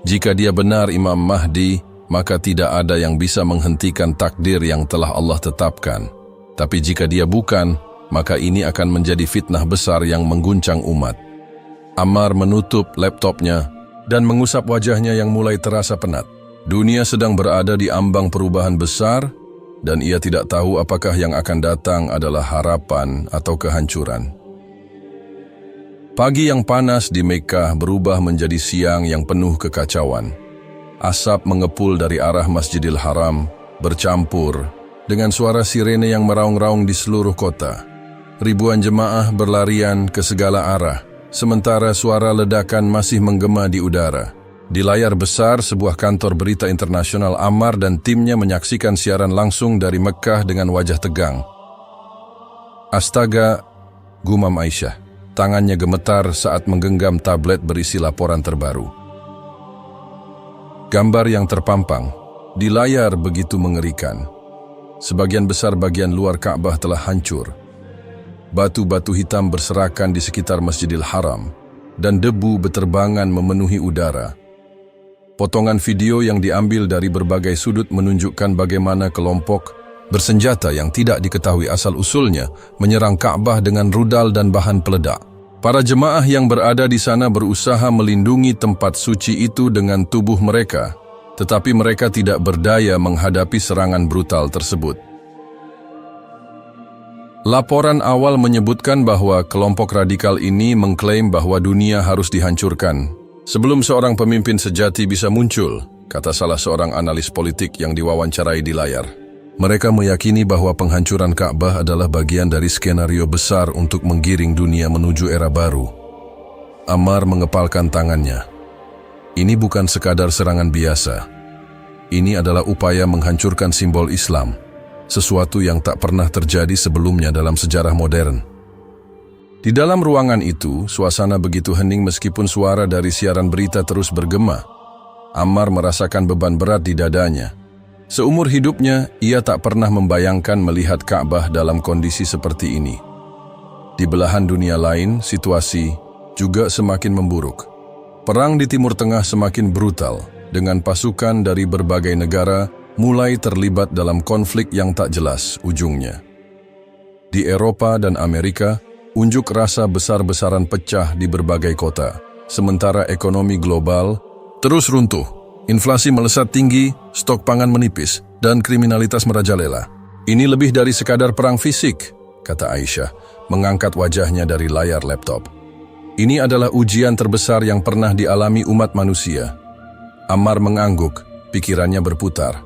Speaker 2: Jika dia benar Imam Mahdi, maka tidak ada yang bisa menghentikan takdir yang telah Allah tetapkan. Tapi jika dia bukan, maka ini akan menjadi fitnah besar yang mengguncang umat. Ammar menutup laptopnya dan mengusap wajahnya yang mulai terasa penat. Dunia sedang berada di ambang perubahan besar, dan ia tidak tahu apakah yang akan datang adalah harapan atau kehancuran. Pagi yang panas di Mekkah berubah menjadi siang yang penuh kekacauan. Asap mengepul dari arah Masjidil Haram, bercampur dengan suara sirene yang meraung-raung di seluruh kota. Ribuan jemaah berlarian ke segala arah, sementara suara ledakan masih menggema di udara. Di layar besar sebuah kantor berita internasional, Ammar dan timnya menyaksikan siaran langsung dari Mekkah dengan wajah tegang. Astaga, gumam Aisyah. Tangannya gemetar saat menggenggam tablet berisi laporan terbaru. Gambar yang terpampang di layar begitu mengerikan. Sebagian besar bagian luar Ka'bah telah hancur. Batu-batu hitam berserakan di sekitar Masjidil Haram, dan debu beterbangan memenuhi udara. Potongan video yang diambil dari berbagai sudut menunjukkan bagaimana kelompok bersenjata yang tidak diketahui asal-usulnya menyerang Ka'bah dengan rudal dan bahan peledak. Para jemaah yang berada di sana berusaha melindungi tempat suci itu dengan tubuh mereka, tetapi mereka tidak berdaya menghadapi serangan brutal tersebut. Laporan awal menyebutkan bahwa kelompok radikal ini mengklaim bahwa dunia harus dihancurkan sebelum seorang pemimpin sejati bisa muncul, kata salah seorang analis politik yang diwawancarai di layar. Mereka meyakini bahwa penghancuran Ka'bah adalah bagian dari skenario besar untuk menggiring dunia menuju era baru. Ammar mengepalkan tangannya. Ini bukan sekadar serangan biasa. Ini adalah upaya menghancurkan simbol Islam, sesuatu yang tak pernah terjadi sebelumnya dalam sejarah modern. Di dalam ruangan itu, suasana begitu hening meskipun suara dari siaran berita terus bergema. Ammar merasakan beban berat di dadanya. Seumur hidupnya, ia tak pernah membayangkan melihat Ka'bah dalam kondisi seperti ini. Di belahan dunia lain, situasi juga semakin memburuk. Perang di Timur Tengah semakin brutal, dengan pasukan dari berbagai negara mulai terlibat dalam konflik yang tak jelas ujungnya. Di Eropa dan Amerika, unjuk rasa besar-besaran pecah di berbagai kota, sementara ekonomi global terus runtuh. Inflasi melesat tinggi, stok pangan menipis, dan kriminalitas merajalela. Ini lebih dari sekadar perang fisik, kata Aisyah, mengangkat wajahnya dari layar laptop. Ini adalah ujian terbesar yang pernah dialami umat manusia. Ammar mengangguk, pikirannya berputar.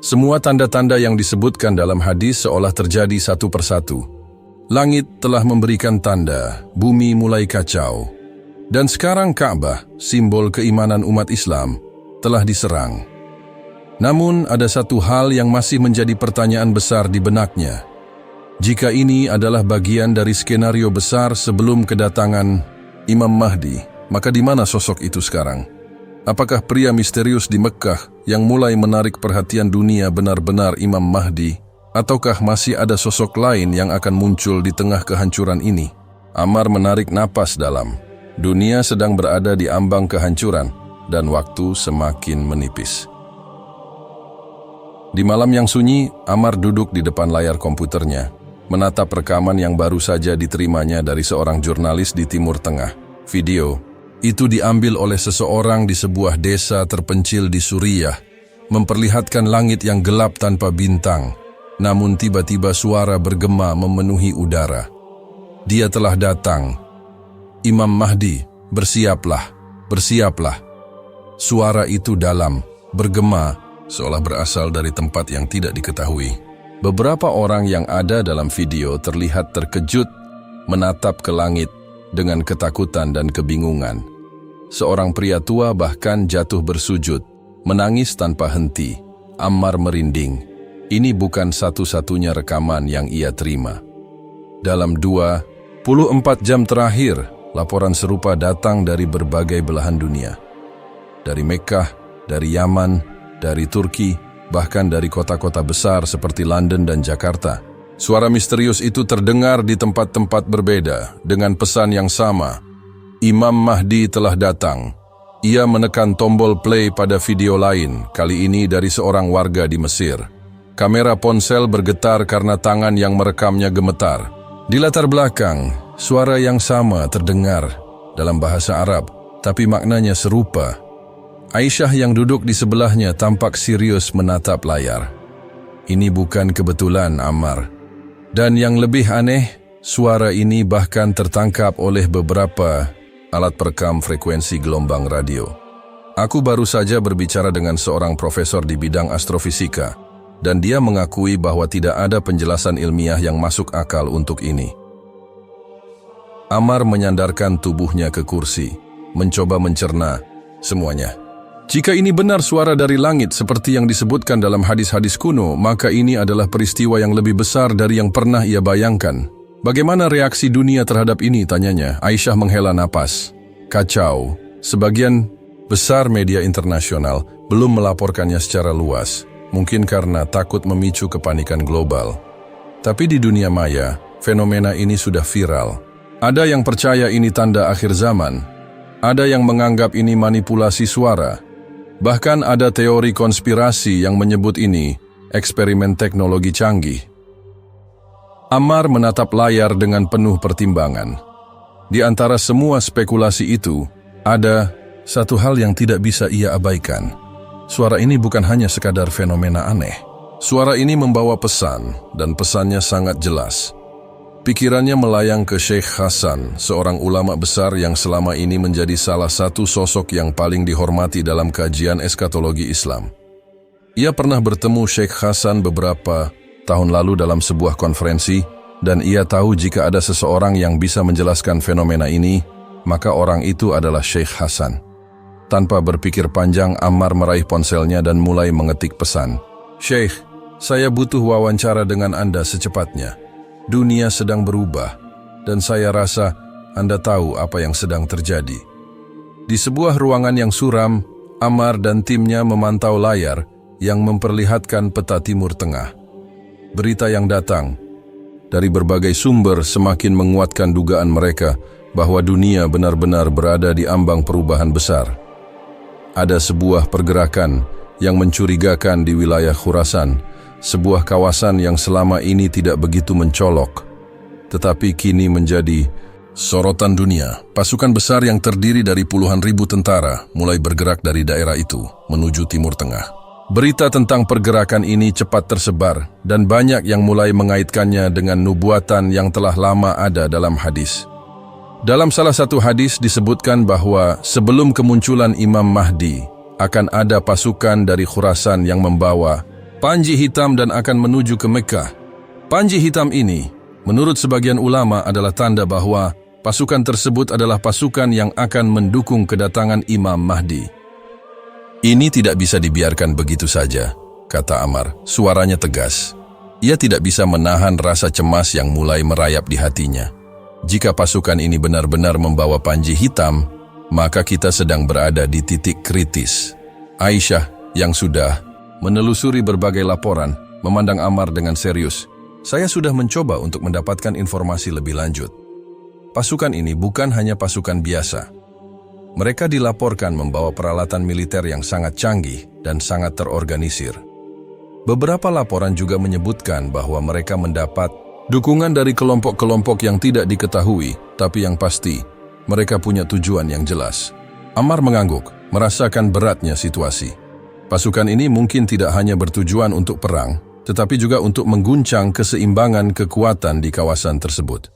Speaker 2: Semua tanda-tanda yang disebutkan dalam hadis seolah terjadi satu persatu. Langit telah memberikan tanda, bumi mulai kacau. Dan sekarang Ka'bah, simbol keimanan umat Islam, telah diserang. Namun ada satu hal yang masih menjadi pertanyaan besar di benaknya. Jika ini adalah bagian dari skenario besar sebelum kedatangan Imam Mahdi, maka di mana sosok itu sekarang? Apakah pria misterius di Mekkah yang mulai menarik perhatian dunia benar-benar Imam Mahdi? Ataukah masih ada sosok lain yang akan muncul di tengah kehancuran ini? Ammar menarik napas dalam. Dunia sedang berada di ambang kehancuran, dan waktu semakin menipis. Di malam yang sunyi, Ammar duduk di depan layar komputernya, menatap rekaman yang baru saja diterimanya dari seorang jurnalis di Timur Tengah. Video itu diambil oleh seseorang di sebuah desa terpencil di Suriah, memperlihatkan langit yang gelap tanpa bintang, namun tiba-tiba suara bergema memenuhi udara. Dia telah datang. Imam Mahdi, bersiaplah, bersiaplah. Suara itu dalam, bergema, seolah berasal dari tempat yang tidak diketahui. Beberapa orang yang ada dalam video terlihat terkejut, menatap ke langit dengan ketakutan dan kebingungan. Seorang pria tua bahkan jatuh bersujud, menangis tanpa henti. Ammar merinding. Ini bukan satu-satunya rekaman yang ia terima. Dalam 24 jam terakhir, laporan serupa datang dari berbagai belahan dunia. Dari Mekkah, dari Yaman, dari Turki, bahkan dari kota-kota besar seperti London dan Jakarta. Suara misterius itu terdengar di tempat-tempat berbeda dengan pesan yang sama. Imam Mahdi telah datang. Ia menekan tombol play pada video lain, kali ini dari seorang warga di Mesir. Kamera ponsel bergetar karena tangan yang merekamnya gemetar. Di latar belakang, suara yang sama terdengar dalam bahasa Arab, tapi maknanya serupa. Aisyah yang duduk di sebelahnya tampak serius menatap layar. Ini bukan kebetulan, Ammar. Dan yang lebih aneh, suara ini bahkan tertangkap oleh beberapa alat perekam frekuensi gelombang radio. Aku baru saja berbicara dengan seorang profesor di bidang astrofisika, dan dia mengakui bahwa tidak ada penjelasan ilmiah yang masuk akal untuk ini. Ammar menyandarkan tubuhnya ke kursi, mencoba mencerna semuanya. Jika ini benar suara dari langit seperti yang disebutkan dalam hadis-hadis kuno, maka ini adalah peristiwa yang lebih besar dari yang pernah ia bayangkan. Bagaimana reaksi dunia terhadap ini, tanyanya. Aisyah menghela napas. Kacau. Sebagian besar media internasional belum melaporkannya secara luas, mungkin karena takut memicu kepanikan global. Tapi di dunia maya, fenomena ini sudah viral. Ada yang percaya ini tanda akhir zaman. Ada yang menganggap ini manipulasi suara. Bahkan ada teori konspirasi yang menyebut ini eksperimen teknologi canggih. Ammar menatap layar dengan penuh pertimbangan. Di antara semua spekulasi itu, ada satu hal yang tidak bisa ia abaikan. Suara ini bukan hanya sekadar fenomena aneh. Suara ini membawa pesan, dan pesannya sangat jelas. Pikirannya melayang ke Sheikh Hasan, seorang ulama besar yang selama ini menjadi salah satu sosok yang paling dihormati dalam kajian eskatologi Islam. Ia pernah bertemu Sheikh Hasan beberapa tahun lalu dalam sebuah konferensi, dan ia tahu jika ada seseorang yang bisa menjelaskan fenomena ini, maka orang itu adalah Sheikh Hasan. Tanpa berpikir panjang, Ammar meraih ponselnya dan mulai mengetik pesan. "Sheikh, saya butuh wawancara dengan Anda secepatnya. Dunia sedang berubah, dan saya rasa Anda tahu apa yang sedang terjadi." Di sebuah ruangan yang suram, Ammar dan timnya memantau layar yang memperlihatkan peta Timur Tengah. Berita yang datang dari berbagai sumber semakin menguatkan dugaan mereka bahwa dunia benar-benar berada di ambang perubahan besar. Ada sebuah pergerakan yang mencurigakan di wilayah Khurasan, sebuah kawasan yang selama ini tidak begitu mencolok, tetapi kini menjadi sorotan dunia. Pasukan besar yang terdiri dari puluhan ribu tentara mulai bergerak dari daerah itu menuju Timur Tengah. Berita tentang pergerakan ini cepat tersebar dan banyak yang mulai mengaitkannya dengan nubuatan yang telah lama ada dalam hadis. Dalam salah satu hadis disebutkan bahwa sebelum kemunculan Imam Mahdi akan ada pasukan dari Khurasan yang membawa panji hitam dan akan menuju ke Mekah. Panji hitam ini, menurut sebagian ulama, adalah tanda bahwa pasukan tersebut adalah pasukan yang akan mendukung kedatangan Imam Mahdi. "Ini tidak bisa dibiarkan begitu saja," kata Ammar, suaranya tegas. Ia tidak bisa menahan rasa cemas yang mulai merayap di hatinya. Jika pasukan ini benar-benar membawa panji hitam, maka kita sedang berada di titik kritis. Aisyah, yang sudah menelusuri berbagai laporan, memandang Ammar dengan serius. "Saya sudah mencoba untuk mendapatkan informasi lebih lanjut. Pasukan ini bukan hanya pasukan biasa. Mereka dilaporkan membawa peralatan militer yang sangat canggih dan sangat terorganisir. Beberapa laporan juga menyebutkan bahwa mereka mendapat dukungan dari kelompok-kelompok yang tidak diketahui, tapi yang pasti, mereka punya tujuan yang jelas." Ammar mengangguk, merasakan beratnya situasi. Pasukan ini mungkin tidak hanya bertujuan untuk perang, tetapi juga untuk mengguncang keseimbangan kekuatan di kawasan tersebut.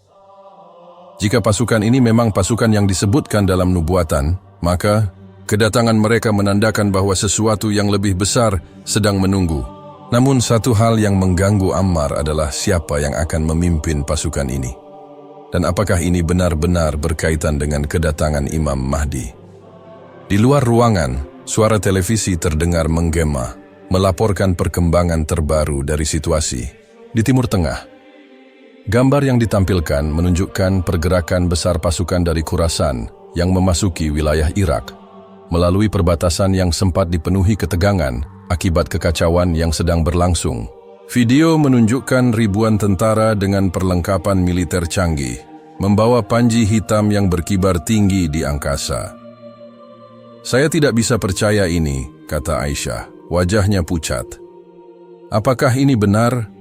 Speaker 2: Jika pasukan ini memang pasukan yang disebutkan dalam nubuatan, maka kedatangan mereka menandakan bahwa sesuatu yang lebih besar sedang menunggu. Namun satu hal yang mengganggu Ammar adalah siapa yang akan memimpin pasukan ini. Dan apakah ini benar-benar berkaitan dengan kedatangan Imam Mahdi? Di luar ruangan, suara televisi terdengar menggema, melaporkan perkembangan terbaru dari situasi di Timur Tengah. Gambar yang ditampilkan menunjukkan pergerakan besar pasukan dari Khurasan yang memasuki wilayah Irak, melalui perbatasan yang sempat dipenuhi ketegangan akibat kekacauan yang sedang berlangsung. Video menunjukkan ribuan tentara dengan perlengkapan militer canggih, membawa panji hitam yang berkibar tinggi di angkasa. "Saya tidak bisa percaya ini," kata Aisyah, wajahnya pucat. "Apakah ini benar?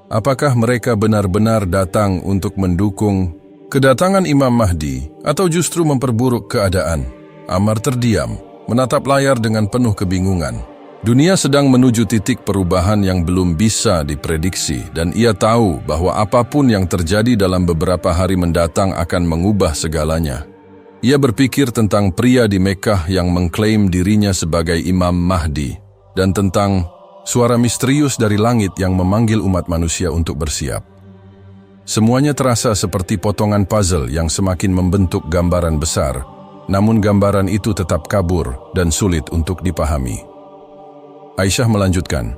Speaker 2: Apakah mereka benar-benar datang untuk mendukung kedatangan Imam Mahdi atau justru memperburuk keadaan?" Ammar terdiam, menatap layar dengan penuh kebingungan. Dunia sedang menuju titik perubahan yang belum bisa diprediksi, dan ia tahu bahwa apapun yang terjadi dalam beberapa hari mendatang akan mengubah segalanya. Ia berpikir tentang pria di Mekah yang mengklaim dirinya sebagai Imam Mahdi, dan tentang suara misterius dari langit yang memanggil umat manusia untuk bersiap. Semuanya terasa seperti potongan puzzle yang semakin membentuk gambaran besar, namun gambaran itu tetap kabur dan sulit untuk dipahami. Aisyah melanjutkan,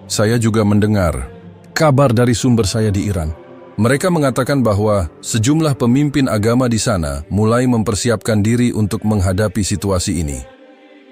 Speaker 2: "Saya juga mendengar kabar dari sumber saya di Iran. Mereka mengatakan bahwa sejumlah pemimpin agama di sana mulai mempersiapkan diri untuk menghadapi situasi ini.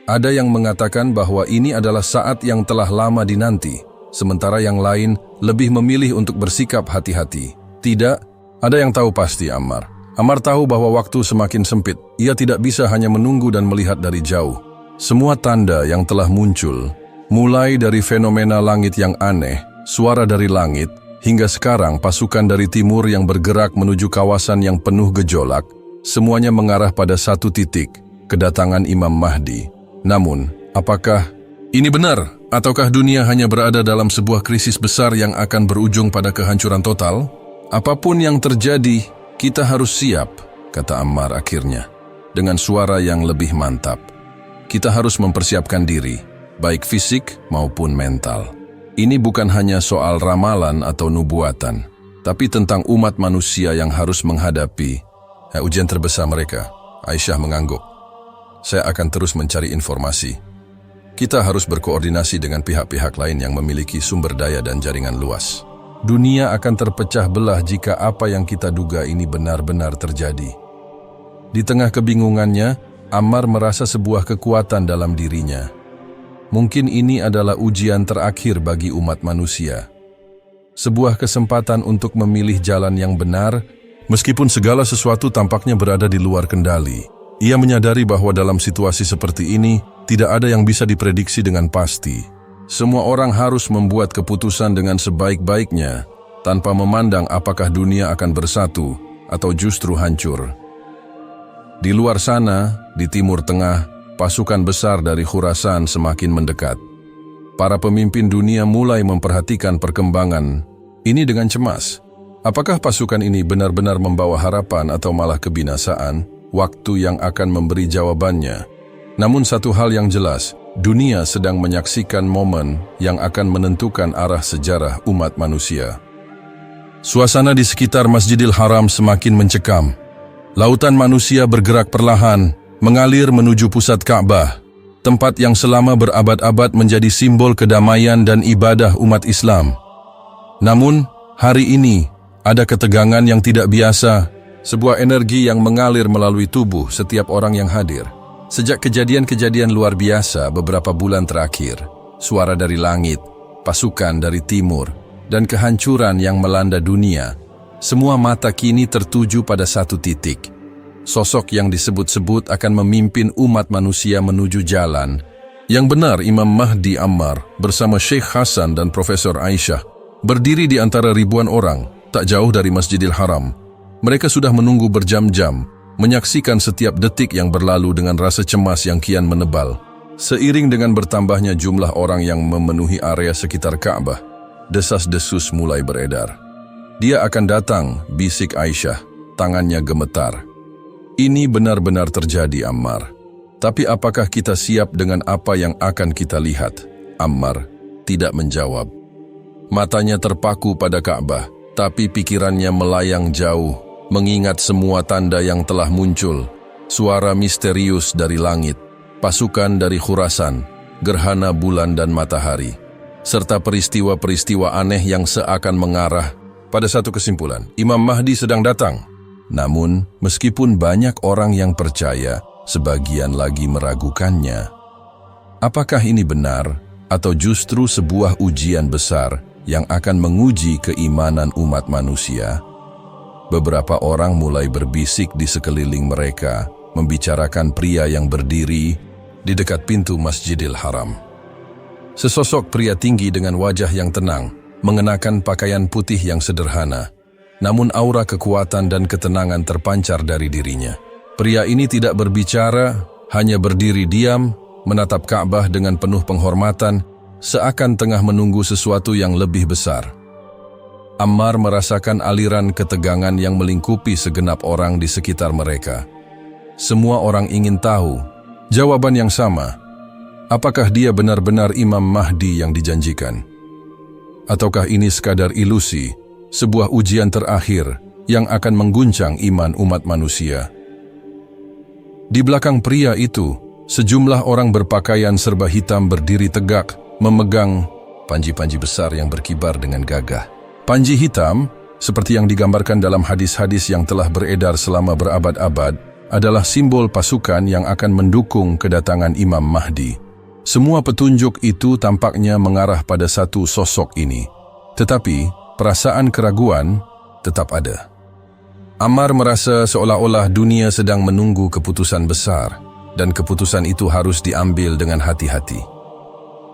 Speaker 2: Ada yang mengatakan bahwa ini adalah saat yang telah lama dinanti, sementara yang lain lebih memilih untuk bersikap hati-hati. Tidak, ada yang tahu pasti Ammar. Ammar tahu bahwa waktu semakin sempit. Ia tidak bisa hanya menunggu dan melihat dari jauh. Semua tanda yang telah muncul, mulai dari fenomena langit yang aneh, suara dari langit, hingga sekarang pasukan dari timur yang bergerak menuju kawasan yang penuh gejolak, semuanya mengarah pada satu titik, kedatangan Imam Mahdi. Namun, apakah ini benar? Ataukah dunia hanya berada dalam sebuah krisis besar yang akan berujung pada kehancuran total? Apapun yang terjadi, kita harus siap, kata Ammar akhirnya, dengan suara yang lebih mantap. Kita harus mempersiapkan diri. baik fisik maupun mental. Ini bukan hanya soal ramalan atau nubuatan, tapi tentang umat manusia yang harus menghadapi ujian terbesar mereka. Aisyah mengangguk. Saya akan terus mencari informasi. Kita harus berkoordinasi dengan pihak-pihak lain yang memiliki sumber daya dan jaringan luas. Dunia akan terpecah belah jika apa yang kita duga ini benar-benar terjadi. Di tengah kebingungannya, Ammar merasa sebuah kekuatan dalam dirinya. Mungkin ini adalah ujian terakhir bagi umat manusia. Sebuah kesempatan untuk memilih jalan yang benar, meskipun segala sesuatu tampaknya berada di luar kendali. Ia menyadari bahwa dalam situasi seperti ini, tidak ada yang bisa diprediksi dengan pasti. Semua orang harus membuat keputusan dengan sebaik-baiknya, tanpa memandang apakah dunia akan bersatu atau justru hancur. Di luar sana, di Timur Tengah, pasukan besar dari Khurasan semakin mendekat. Para pemimpin dunia mulai memperhatikan perkembangan ini dengan cemas. Apakah pasukan ini benar-benar membawa harapan atau malah kebinasaan? Waktu yang akan memberi jawabannya. Namun satu hal yang jelas, dunia sedang menyaksikan momen yang akan menentukan arah sejarah umat manusia. Suasana di sekitar Masjidil Haram semakin mencekam. Lautan manusia bergerak perlahan, mengalir menuju pusat Ka'bah, tempat yang selama berabad-abad menjadi simbol kedamaian dan ibadah umat Islam. Namun, hari ini ada ketegangan yang tidak biasa, sebuah energi yang mengalir melalui tubuh setiap orang yang hadir. Sejak kejadian-kejadian luar biasa beberapa bulan terakhir, suara dari langit, pasukan dari timur, dan kehancuran yang melanda dunia, semua mata kini tertuju pada satu titik. Sosok yang disebut-sebut akan memimpin umat manusia menuju jalan. Yang benar, Imam Mahdi Ammar bersama Syekh Hasan dan Profesor Aisyah berdiri di antara ribuan orang, tak jauh dari Masjidil Haram. Mereka sudah menunggu berjam-jam, menyaksikan setiap detik yang berlalu dengan rasa cemas yang kian menebal. Seiring dengan bertambahnya jumlah orang yang memenuhi area sekitar Ka'bah, desas-desus mulai beredar. Dia akan datang, bisik Aisyah, tangannya gemetar. Ini benar-benar terjadi, Ammar. Tapi apakah kita siap dengan apa yang akan kita lihat? Ammar tidak menjawab. Matanya terpaku pada Ka'bah, tapi pikirannya melayang jauh, mengingat semua tanda yang telah muncul. Suara misterius dari langit, pasukan dari Khurasan, gerhana bulan dan matahari, serta peristiwa-peristiwa aneh yang seakan mengarah pada satu kesimpulan. Imam Mahdi sedang datang. Namun, meskipun banyak orang yang percaya, sebagian lagi meragukannya. Apakah ini benar, atau justru sebuah ujian besar yang akan menguji keimanan umat manusia? Beberapa orang mulai berbisik di sekeliling mereka, membicarakan pria yang berdiri di dekat pintu Masjidil Haram. Sesosok pria tinggi dengan wajah yang tenang, mengenakan pakaian putih yang sederhana, namun aura kekuatan dan ketenangan terpancar dari dirinya. Pria ini tidak berbicara, hanya berdiri diam, menatap Ka'bah dengan penuh penghormatan, seakan tengah menunggu sesuatu yang lebih besar. Ammar merasakan aliran ketegangan yang melingkupi segenap orang di sekitar mereka. Semua orang ingin tahu jawaban yang sama. Apakah dia benar-benar Imam Mahdi yang dijanjikan? Ataukah ini sekadar ilusi, sebuah ujian terakhir yang akan mengguncang iman umat manusia? Di belakang pria itu, sejumlah orang berpakaian serba hitam berdiri tegak, memegang panji-panji besar yang berkibar dengan gagah. Panji hitam, seperti yang digambarkan dalam hadis-hadis yang telah beredar selama berabad-abad, adalah simbol pasukan yang akan mendukung kedatangan Imam Mahdi. Semua petunjuk itu tampaknya mengarah pada satu sosok ini. Tetapi, perasaan keraguan tetap ada. Ammar merasa seolah-olah dunia sedang menunggu keputusan besar, dan keputusan itu harus diambil dengan hati-hati.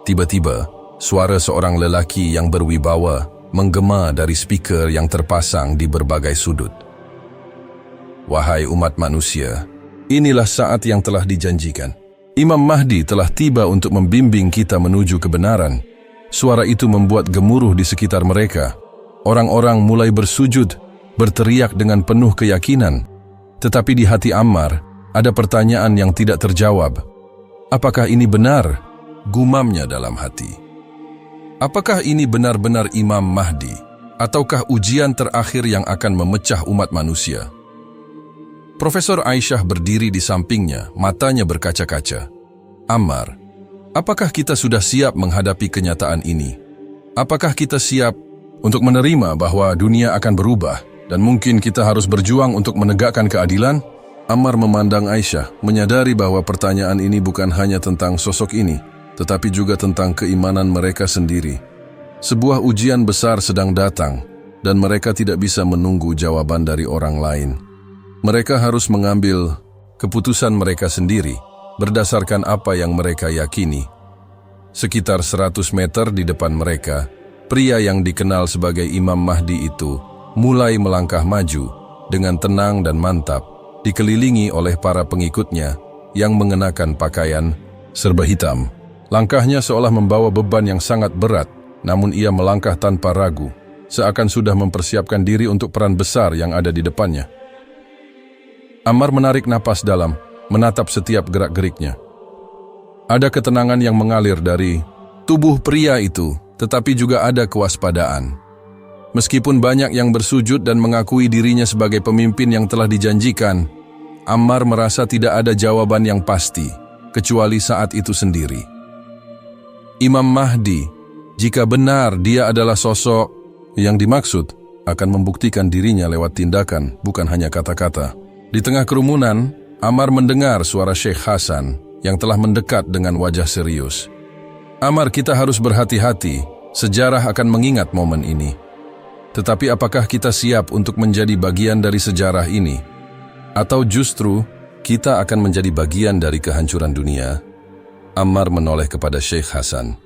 Speaker 2: Tiba-tiba, suara seorang lelaki yang berwibawa menggema dari speaker yang terpasang di berbagai sudut. Wahai umat manusia, inilah saat yang telah dijanjikan. Imam Mahdi telah tiba untuk membimbing kita menuju kebenaran. Suara itu membuat gemuruh di sekitar mereka. Orang-orang mulai bersujud, berteriak dengan penuh keyakinan. Tetapi di hati Ammar, ada pertanyaan yang tidak terjawab. Apakah ini benar? gumamnya dalam hati. Apakah ini benar-benar Imam Mahdi, ataukah ujian terakhir yang akan memecah umat manusia? Profesor Aisyah berdiri di sampingnya, matanya berkaca-kaca. Ammar, apakah kita sudah siap menghadapi kenyataan ini? Apakah kita siap untuk menerima bahwa dunia akan berubah dan mungkin kita harus berjuang untuk menegakkan keadilan? Ammar memandang Aisyah, menyadari bahwa pertanyaan ini bukan hanya tentang sosok ini, tetapi juga tentang keimanan mereka sendiri. Sebuah ujian besar sedang datang, dan mereka tidak bisa menunggu jawaban dari orang lain. Mereka harus mengambil keputusan mereka sendiri, berdasarkan apa yang mereka yakini. Sekitar 100 meter di depan mereka, pria yang dikenal sebagai Imam Mahdi itu mulai melangkah maju dengan tenang dan mantap, dikelilingi oleh para pengikutnya yang mengenakan pakaian serba hitam. Langkahnya seolah membawa beban yang sangat berat, namun ia melangkah tanpa ragu, seakan sudah mempersiapkan diri untuk peran besar yang ada di depannya. Ammar menarik napas dalam, menatap setiap gerak-geriknya. Ada ketenangan yang mengalir dari tubuh pria itu, tetapi juga ada kewaspadaan. Meskipun banyak yang bersujud dan mengakui dirinya sebagai pemimpin yang telah dijanjikan, Ammar merasa tidak ada jawaban yang pasti, kecuali saat itu sendiri. Imam Mahdi, jika benar dia adalah sosok yang dimaksud, akan membuktikan dirinya lewat tindakan, bukan hanya kata-kata. Di tengah kerumunan, Ammar mendengar suara Syekh Hasan yang telah mendekat dengan wajah serius. Ammar, kita harus berhati-hati, sejarah akan mengingat momen ini. Tetapi apakah kita siap untuk menjadi bagian dari sejarah ini? Atau justru kita akan menjadi bagian dari kehancuran dunia? Ammar menoleh kepada Syekh Hasan.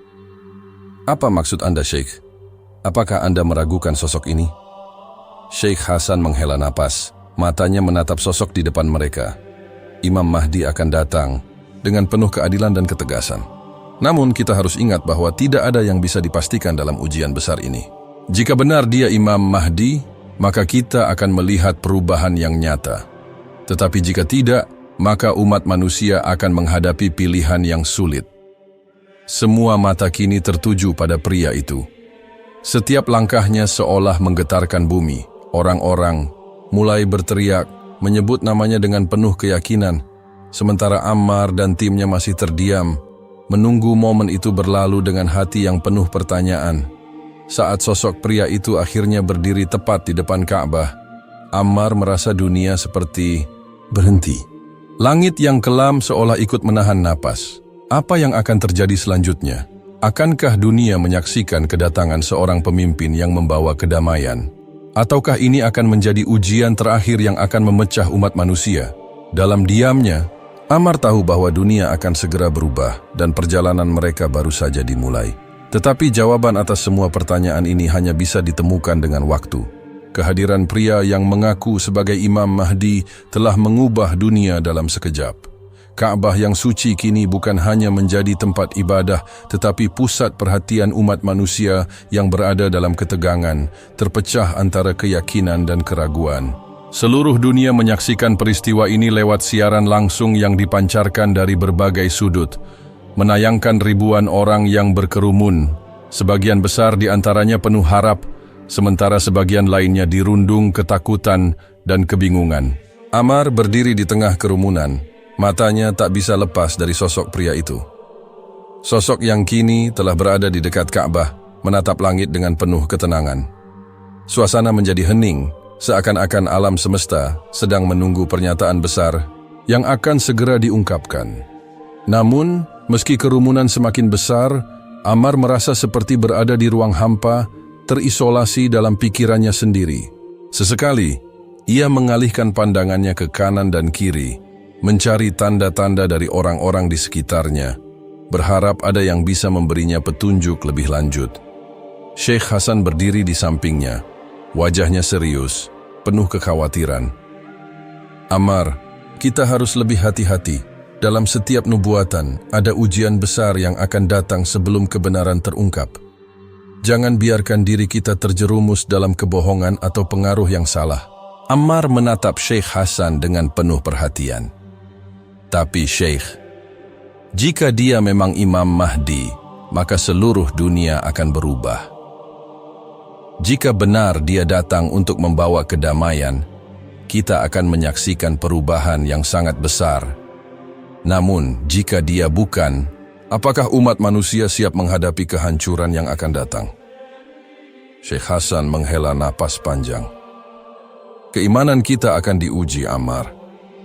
Speaker 2: Apa maksud Anda, Syekh? Apakah Anda meragukan sosok ini? Syekh Hasan menghela napas, matanya menatap sosok di depan mereka. Imam Mahdi akan datang dengan penuh keadilan dan ketegasan. Namun kita harus ingat bahwa tidak ada yang bisa dipastikan dalam ujian besar ini. Jika benar dia Imam Mahdi, maka kita akan melihat perubahan yang nyata. Tetapi jika tidak, maka umat manusia akan menghadapi pilihan yang sulit. Semua mata kini tertuju pada pria itu. Setiap langkahnya seolah menggetarkan bumi. Orang-orang mulai berteriak, menyebut namanya dengan penuh keyakinan, sementara Ammar dan timnya masih terdiam, menunggu momen itu berlalu dengan hati yang penuh pertanyaan. Saat sosok pria itu akhirnya berdiri tepat di depan Ka'bah, Ammar merasa dunia seperti berhenti. Langit yang kelam seolah ikut menahan napas. Apa yang akan terjadi selanjutnya? Akankah dunia menyaksikan kedatangan seorang pemimpin yang membawa kedamaian? Ataukah ini akan menjadi ujian terakhir yang akan memecah umat manusia? Dalam diamnya, Ammar tahu bahwa dunia akan segera berubah dan perjalanan mereka baru saja dimulai. Tetapi jawaban atas semua pertanyaan ini hanya bisa ditemukan dengan waktu. Kehadiran pria yang mengaku sebagai Imam Mahdi telah mengubah dunia dalam sekejap. Ka'bah yang suci kini bukan hanya menjadi tempat ibadah, tetapi pusat perhatian umat manusia yang berada dalam ketegangan, terpecah antara keyakinan dan keraguan. Seluruh dunia menyaksikan peristiwa ini lewat siaran langsung yang dipancarkan dari berbagai sudut, menayangkan ribuan orang yang berkerumun. Sebagian besar di antaranya penuh harap, sementara sebagian lainnya dirundung ketakutan dan kebingungan. Ammar berdiri di tengah kerumunan, matanya tak bisa lepas dari sosok pria itu. Sosok yang kini telah berada di dekat Ka'bah, menatap langit dengan penuh ketenangan. Suasana menjadi hening, seakan-akan alam semesta sedang menunggu pernyataan besar yang akan segera diungkapkan. Namun, meski kerumunan semakin besar, Ammar merasa seperti berada di ruang hampa, terisolasi dalam pikirannya sendiri. Sesekali, ia mengalihkan pandangannya ke kanan dan kiri, mencari tanda-tanda dari orang-orang di sekitarnya, berharap ada yang bisa memberinya petunjuk lebih lanjut. Syekh Hasan berdiri di sampingnya, wajahnya serius, penuh kekhawatiran. Ammar, kita harus lebih hati-hati. Dalam setiap nubuatan, ada ujian besar yang akan datang sebelum kebenaran terungkap. Jangan biarkan diri kita terjerumus dalam kebohongan atau pengaruh yang salah. Ammar menatap Syekh Hasan dengan penuh perhatian. Tapi Syekh, Jika dia memang Imam Mahdi, maka seluruh dunia akan berubah. Jika benar dia datang untuk membawa kedamaian, kita akan menyaksikan perubahan yang sangat besar. Namun, jika dia bukan, apakah umat manusia siap menghadapi kehancuran yang akan datang? Syekh Hasan menghela napas panjang. Keimanan kita akan diuji, Ammar.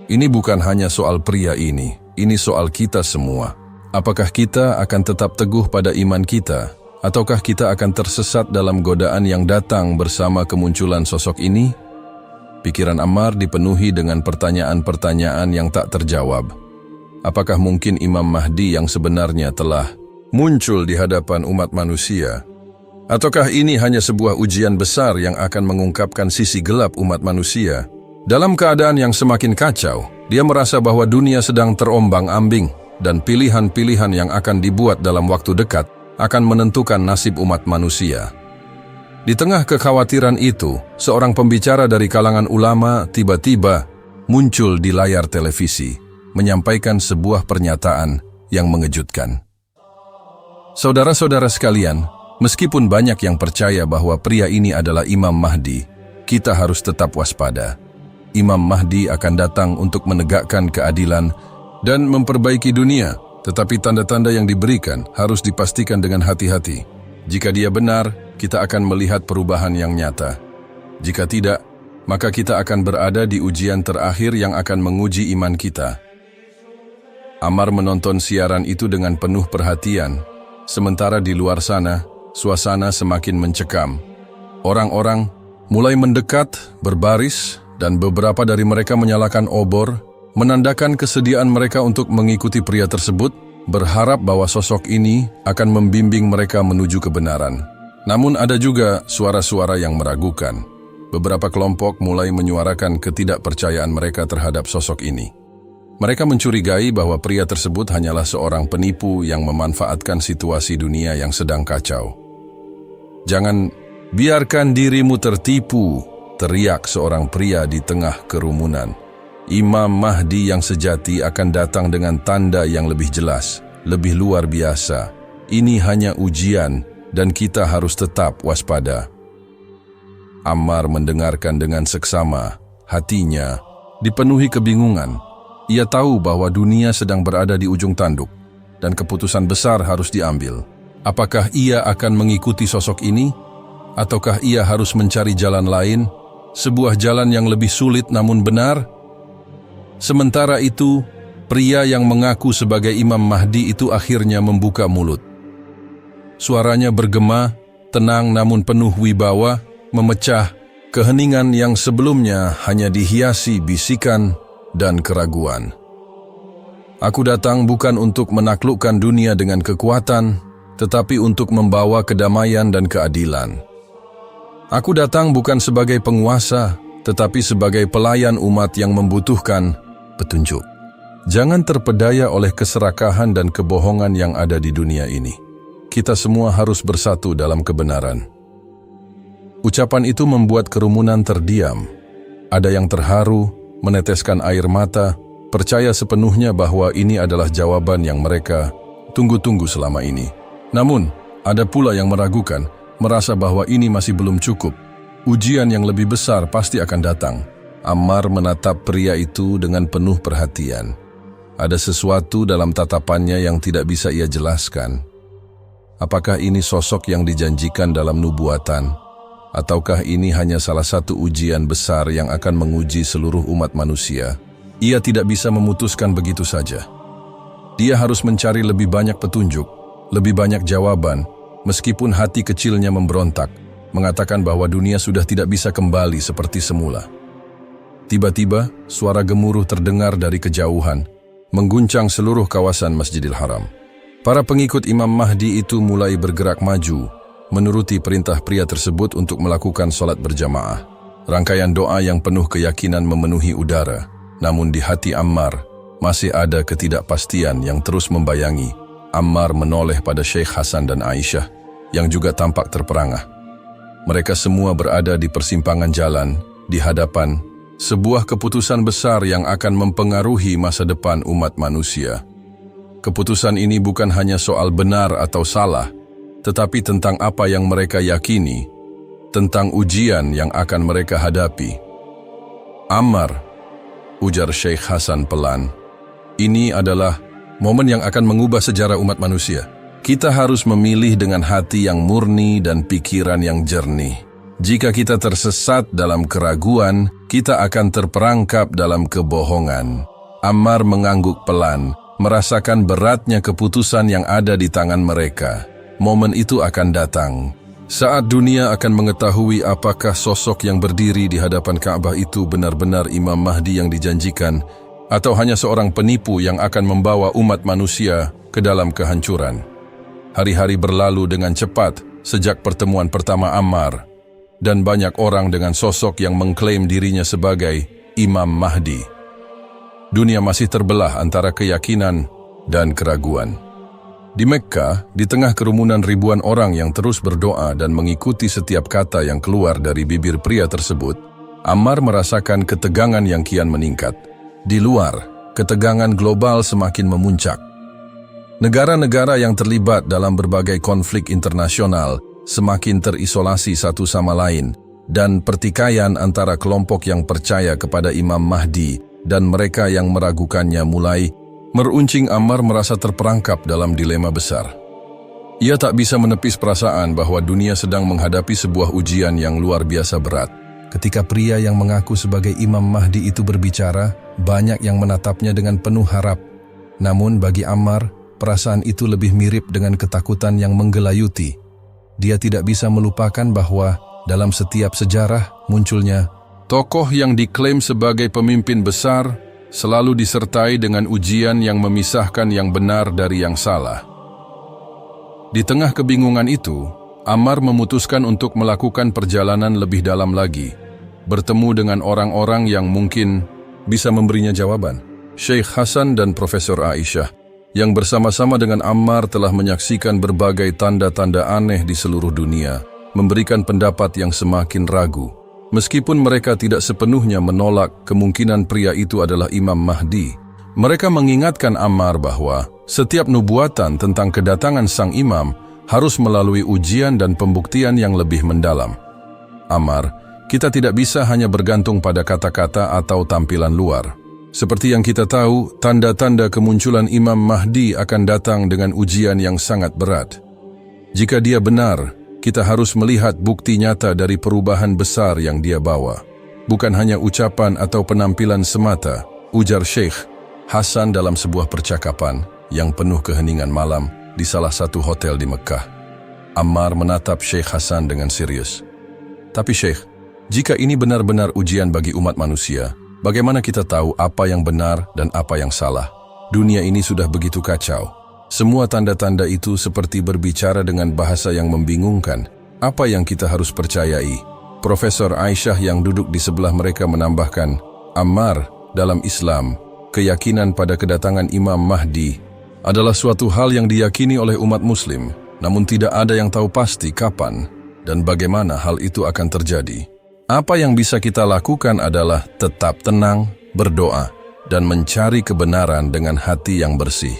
Speaker 2: Ini bukan hanya soal pria ini soal kita semua. Apakah kita akan tetap teguh pada iman kita? Ataukah kita akan tersesat dalam godaan yang datang bersama kemunculan sosok ini? Pikiran Ammar dipenuhi dengan pertanyaan-pertanyaan yang tak terjawab. Apakah mungkin Imam Mahdi yang sebenarnya telah muncul di hadapan umat manusia? Ataukah ini hanya sebuah ujian besar yang akan mengungkapkan sisi gelap umat manusia? Dalam keadaan yang semakin kacau, dia merasa bahwa dunia sedang terombang-ambing dan pilihan-pilihan yang akan dibuat dalam waktu dekat akan menentukan nasib umat manusia. Di tengah kekhawatiran itu, seorang pembicara dari kalangan ulama tiba-tiba muncul di layar televisi, menyampaikan sebuah pernyataan yang mengejutkan. Saudara-saudara sekalian, meskipun banyak yang percaya bahwa pria ini adalah Imam Mahdi, kita harus tetap waspada. Imam Mahdi akan datang untuk menegakkan keadilan dan memperbaiki dunia. Tetapi tanda-tanda yang diberikan harus dipastikan dengan hati-hati. Jika dia benar, kita akan melihat perubahan yang nyata. Jika tidak, maka kita akan berada di ujian terakhir yang akan menguji iman kita. Ammar menonton siaran itu dengan penuh perhatian. Sementara di luar sana, suasana semakin mencekam. Orang-orang mulai mendekat, berbaris, dan beberapa dari mereka menyalakan obor, menandakan kesediaan mereka untuk mengikuti pria tersebut, berharap bahwa sosok ini akan membimbing mereka menuju kebenaran. Namun ada juga suara-suara yang meragukan. Beberapa kelompok mulai menyuarakan ketidakpercayaan mereka terhadap sosok ini. Mereka mencurigai bahwa pria tersebut hanyalah seorang penipu yang memanfaatkan situasi dunia yang sedang kacau. "Jangan biarkan dirimu tertipu," teriak seorang pria di tengah kerumunan. Imam Mahdi yang sejati akan datang dengan tanda yang lebih jelas, lebih luar biasa. Ini hanya ujian dan kita harus tetap waspada. Ammar mendengarkan dengan seksama, hatinya dipenuhi kebingungan. Ia tahu bahwa dunia sedang berada di ujung tanduk dan keputusan besar harus diambil. Apakah ia akan mengikuti sosok ini? Ataukah ia harus mencari jalan lain? Sebuah jalan yang lebih sulit namun benar? Sementara itu, pria yang mengaku sebagai Imam Mahdi itu akhirnya membuka mulut. Suaranya bergema, tenang namun penuh wibawa, memecah keheningan yang sebelumnya hanya dihiasi bisikan dan keraguan. "Aku datang bukan untuk menaklukkan dunia dengan kekuatan, tetapi untuk membawa kedamaian dan keadilan. Aku datang bukan sebagai penguasa, tetapi sebagai pelayan umat yang membutuhkan petunjuk. Jangan terpedaya oleh keserakahan dan kebohongan yang ada di dunia ini. Kita semua harus bersatu dalam kebenaran." Ucapan itu membuat kerumunan terdiam. Ada yang terharu, meneteskan air mata, percaya sepenuhnya bahwa ini adalah jawaban yang mereka tunggu-tunggu selama ini. Namun, ada pula yang meragukan, merasa bahwa ini masih belum cukup. Ujian yang lebih besar pasti akan datang. Ammar menatap pria itu dengan penuh perhatian. Ada sesuatu dalam tatapannya yang tidak bisa ia jelaskan. Apakah ini sosok yang dijanjikan dalam nubuatan? Ataukah ini hanya salah satu ujian besar yang akan menguji seluruh umat manusia? Ia tidak bisa memutuskan begitu saja. Dia harus mencari lebih banyak petunjuk, lebih banyak jawaban, meskipun hati kecilnya memberontak, mengatakan bahwa dunia sudah tidak bisa kembali seperti semula. Tiba-tiba, suara gemuruh terdengar dari kejauhan, mengguncang seluruh kawasan Masjidil Haram. Para pengikut Imam Mahdi itu mulai bergerak maju, menuruti perintah pria tersebut untuk melakukan sholat berjamaah. Rangkaian doa yang penuh keyakinan memenuhi udara, namun di hati Ammar masih ada ketidakpastian yang terus membayangi. Ammar menoleh pada Syekh Hasan dan Aisyah, yang juga tampak terperangah. Mereka semua berada di persimpangan jalan, di hadapan sebuah keputusan besar yang akan mempengaruhi masa depan umat manusia. keputusan ini bukan hanya soal benar atau salah, tetapi tentang apa yang mereka yakini, tentang ujian yang akan mereka hadapi. Ammar, ujar Syekh Hasan pelan, ini adalah momen yang akan mengubah sejarah umat manusia. Kita harus memilih dengan hati yang murni dan pikiran yang jernih. Jika kita tersesat dalam keraguan, kita akan terperangkap dalam kebohongan. Ammar mengangguk pelan, merasakan beratnya keputusan yang ada di tangan mereka. Momen itu akan datang saat dunia akan mengetahui apakah sosok yang berdiri di hadapan Ka'bah itu benar-benar Imam Mahdi yang dijanjikan, atau hanya seorang penipu yang akan membawa umat manusia ke dalam kehancuran. Hari-hari berlalu dengan cepat sejak pertemuan pertama Ammar, dan banyak orang dengan sosok yang mengklaim dirinya sebagai Imam Mahdi. Dunia masih terbelah antara keyakinan dan keraguan. Di Mekkah, di tengah kerumunan ribuan orang yang terus berdoa dan mengikuti setiap kata yang keluar dari bibir pria tersebut, Ammar merasakan ketegangan yang kian meningkat. Di luar, ketegangan global semakin memuncak. Negara-negara yang terlibat dalam berbagai konflik internasional semakin terisolasi satu sama lain, dan pertikaian antara kelompok yang percaya kepada Imam Mahdi dan mereka yang meragukannya mulai meruncing. Ammar merasa terperangkap dalam dilema besar. Ia tak bisa menepis perasaan bahwa dunia sedang menghadapi sebuah ujian yang luar biasa berat. Ketika pria yang mengaku sebagai Imam Mahdi itu berbicara, banyak yang menatapnya dengan penuh harap. Namun bagi Ammar, perasaan itu lebih mirip dengan ketakutan yang menggelayuti. Dia tidak bisa melupakan bahwa dalam setiap sejarah munculnya tokoh yang diklaim sebagai pemimpin besar selalu disertai dengan ujian yang memisahkan yang benar dari yang salah. Di tengah kebingungan itu, Ammar memutuskan untuk melakukan perjalanan lebih dalam lagi, bertemu dengan orang-orang yang mungkin bisa memberinya jawaban. Syekh Hasan dan Profesor Aisyah, yang bersama-sama dengan Ammar telah menyaksikan berbagai tanda-tanda aneh di seluruh dunia, memberikan pendapat yang semakin ragu. Meskipun mereka tidak sepenuhnya menolak kemungkinan pria itu adalah Imam Mahdi, mereka mengingatkan Ammar bahwa setiap nubuatan tentang kedatangan sang imam harus melalui ujian dan pembuktian yang lebih mendalam. Ammar, kita tidak bisa hanya bergantung pada kata-kata atau tampilan luar. Seperti yang kita tahu, tanda-tanda kemunculan Imam Mahdi akan datang dengan ujian yang sangat berat. Jika dia benar, kita harus melihat bukti nyata dari perubahan besar yang dia bawa. Bukan hanya ucapan atau penampilan semata, ujar Syekh Hasan dalam sebuah percakapan yang penuh keheningan malam di salah satu hotel di Mekkah. Ammar menatap Syekh Hasan dengan serius. Tapi Syekh, jika ini benar-benar ujian bagi umat manusia, bagaimana kita tahu apa yang benar dan apa yang salah? Dunia ini sudah begitu kacau. Semua tanda-tanda itu seperti berbicara dengan bahasa yang membingungkan. Apa yang kita harus percayai? Profesor Aisyah yang duduk di sebelah mereka menambahkan, Ammar, dalam Islam, keyakinan pada kedatangan Imam Mahdi adalah suatu hal yang diyakini oleh umat muslim, namun tidak ada yang tahu pasti kapan dan bagaimana hal itu akan terjadi. Apa yang bisa kita lakukan adalah tetap tenang, berdoa, dan mencari kebenaran dengan hati yang bersih.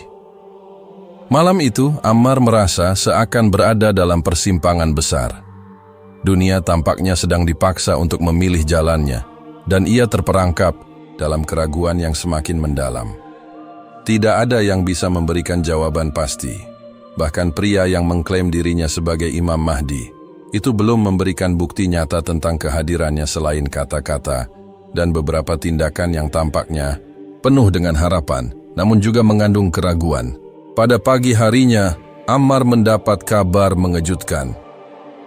Speaker 2: Malam itu, Ammar merasa seakan berada dalam persimpangan besar. Dunia tampaknya sedang dipaksa untuk memilih jalannya, dan ia terperangkap dalam keraguan yang semakin mendalam. Tidak ada yang bisa memberikan jawaban pasti. Bahkan pria yang mengklaim dirinya sebagai Imam Mahdi, itu belum memberikan bukti nyata tentang kehadirannya selain kata-kata dan beberapa tindakan yang tampaknya penuh dengan harapan, namun juga mengandung keraguan. Pada pagi harinya, Ammar mendapat kabar mengejutkan.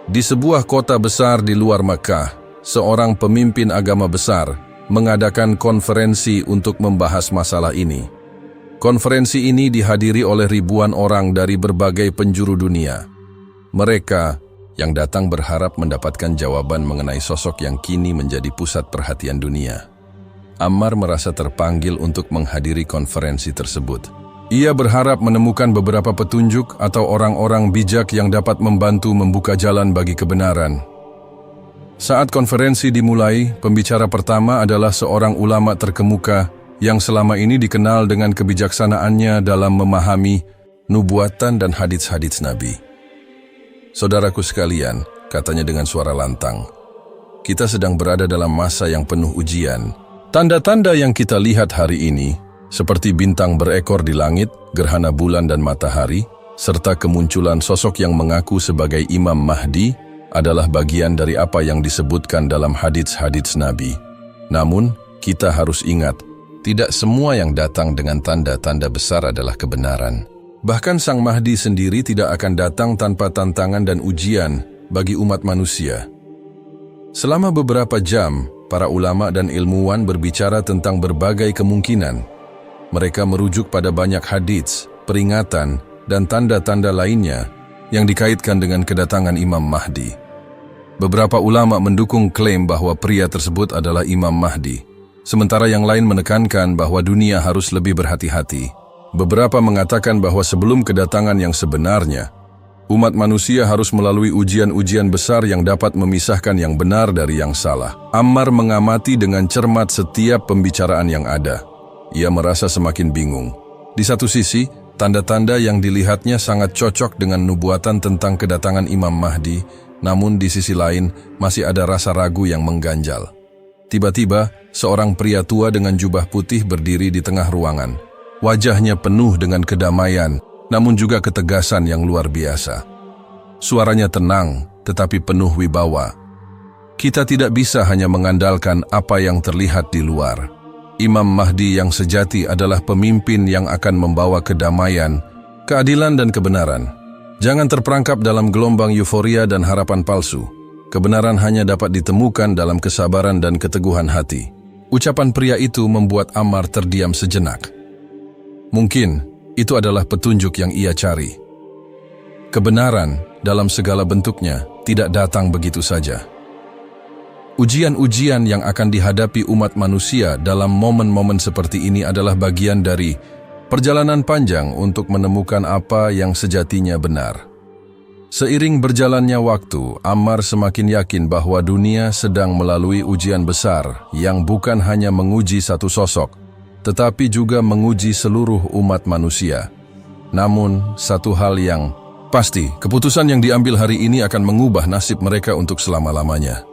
Speaker 2: Di sebuah kota besar di luar Mekkah, seorang pemimpin agama besar mengadakan konferensi untuk membahas masalah ini. Konferensi ini dihadiri oleh ribuan orang dari berbagai penjuru dunia. Mereka yang datang berharap mendapatkan jawaban mengenai sosok yang kini menjadi pusat perhatian dunia. Ammar merasa terpanggil untuk menghadiri konferensi tersebut. Ia berharap menemukan beberapa petunjuk atau orang-orang bijak yang dapat membantu membuka jalan bagi kebenaran. Saat konferensi dimulai, pembicara pertama adalah seorang ulama terkemuka yang selama ini dikenal dengan kebijaksanaannya dalam memahami nubuatan dan hadits-hadits Nabi. Saudaraku sekalian, katanya dengan suara lantang, kita sedang berada dalam masa yang penuh ujian. Tanda-tanda yang kita lihat hari ini, seperti bintang berekor di langit, gerhana bulan dan matahari, serta kemunculan sosok yang mengaku sebagai Imam Mahdi, adalah bagian dari apa yang disebutkan dalam hadits-hadits Nabi. Namun, kita harus ingat, tidak semua yang datang dengan tanda-tanda besar adalah kebenaran. Bahkan Sang Mahdi sendiri tidak akan datang tanpa tantangan dan ujian bagi umat manusia. Selama beberapa jam, para ulama dan ilmuwan berbicara tentang berbagai kemungkinan. Mereka merujuk pada banyak hadits, peringatan, dan tanda-tanda lainnya yang dikaitkan dengan kedatangan Imam Mahdi. Beberapa ulama mendukung klaim bahwa pria tersebut adalah Imam Mahdi, sementara yang lain menekankan bahwa dunia harus lebih berhati-hati. Beberapa mengatakan bahwa sebelum kedatangan yang sebenarnya, umat manusia harus melalui ujian-ujian besar yang dapat memisahkan yang benar dari yang salah. Ammar mengamati dengan cermat setiap pembicaraan yang ada. Ia merasa semakin bingung. Di satu sisi, tanda-tanda yang dilihatnya sangat cocok dengan nubuatan tentang kedatangan Imam Mahdi, namun di sisi lain masih ada rasa ragu yang mengganjal. Tiba-tiba, seorang pria tua dengan jubah putih berdiri di tengah ruangan. Wajahnya penuh dengan kedamaian, namun juga ketegasan yang luar biasa. Suaranya tenang, tetapi penuh wibawa. Kita tidak bisa hanya mengandalkan apa yang terlihat di luar. Imam Mahdi yang sejati adalah pemimpin yang akan membawa kedamaian, keadilan dan kebenaran. Jangan terperangkap dalam gelombang euforia dan harapan palsu. Kebenaran hanya dapat ditemukan dalam kesabaran dan keteguhan hati. Ucapan pria itu membuat Ammar terdiam sejenak. Mungkin itu adalah petunjuk yang ia cari. Kebenaran dalam segala bentuknya tidak datang begitu saja. Ujian-ujian yang akan dihadapi umat manusia dalam momen-momen seperti ini adalah bagian dari perjalanan panjang untuk menemukan apa yang sejatinya benar. Seiring berjalannya waktu, Ammar semakin yakin bahwa dunia sedang melalui ujian besar yang bukan hanya menguji satu sosok, tetapi juga menguji seluruh umat manusia. Namun, satu hal yang pasti, keputusan yang diambil hari ini akan mengubah nasib mereka untuk selama-lamanya.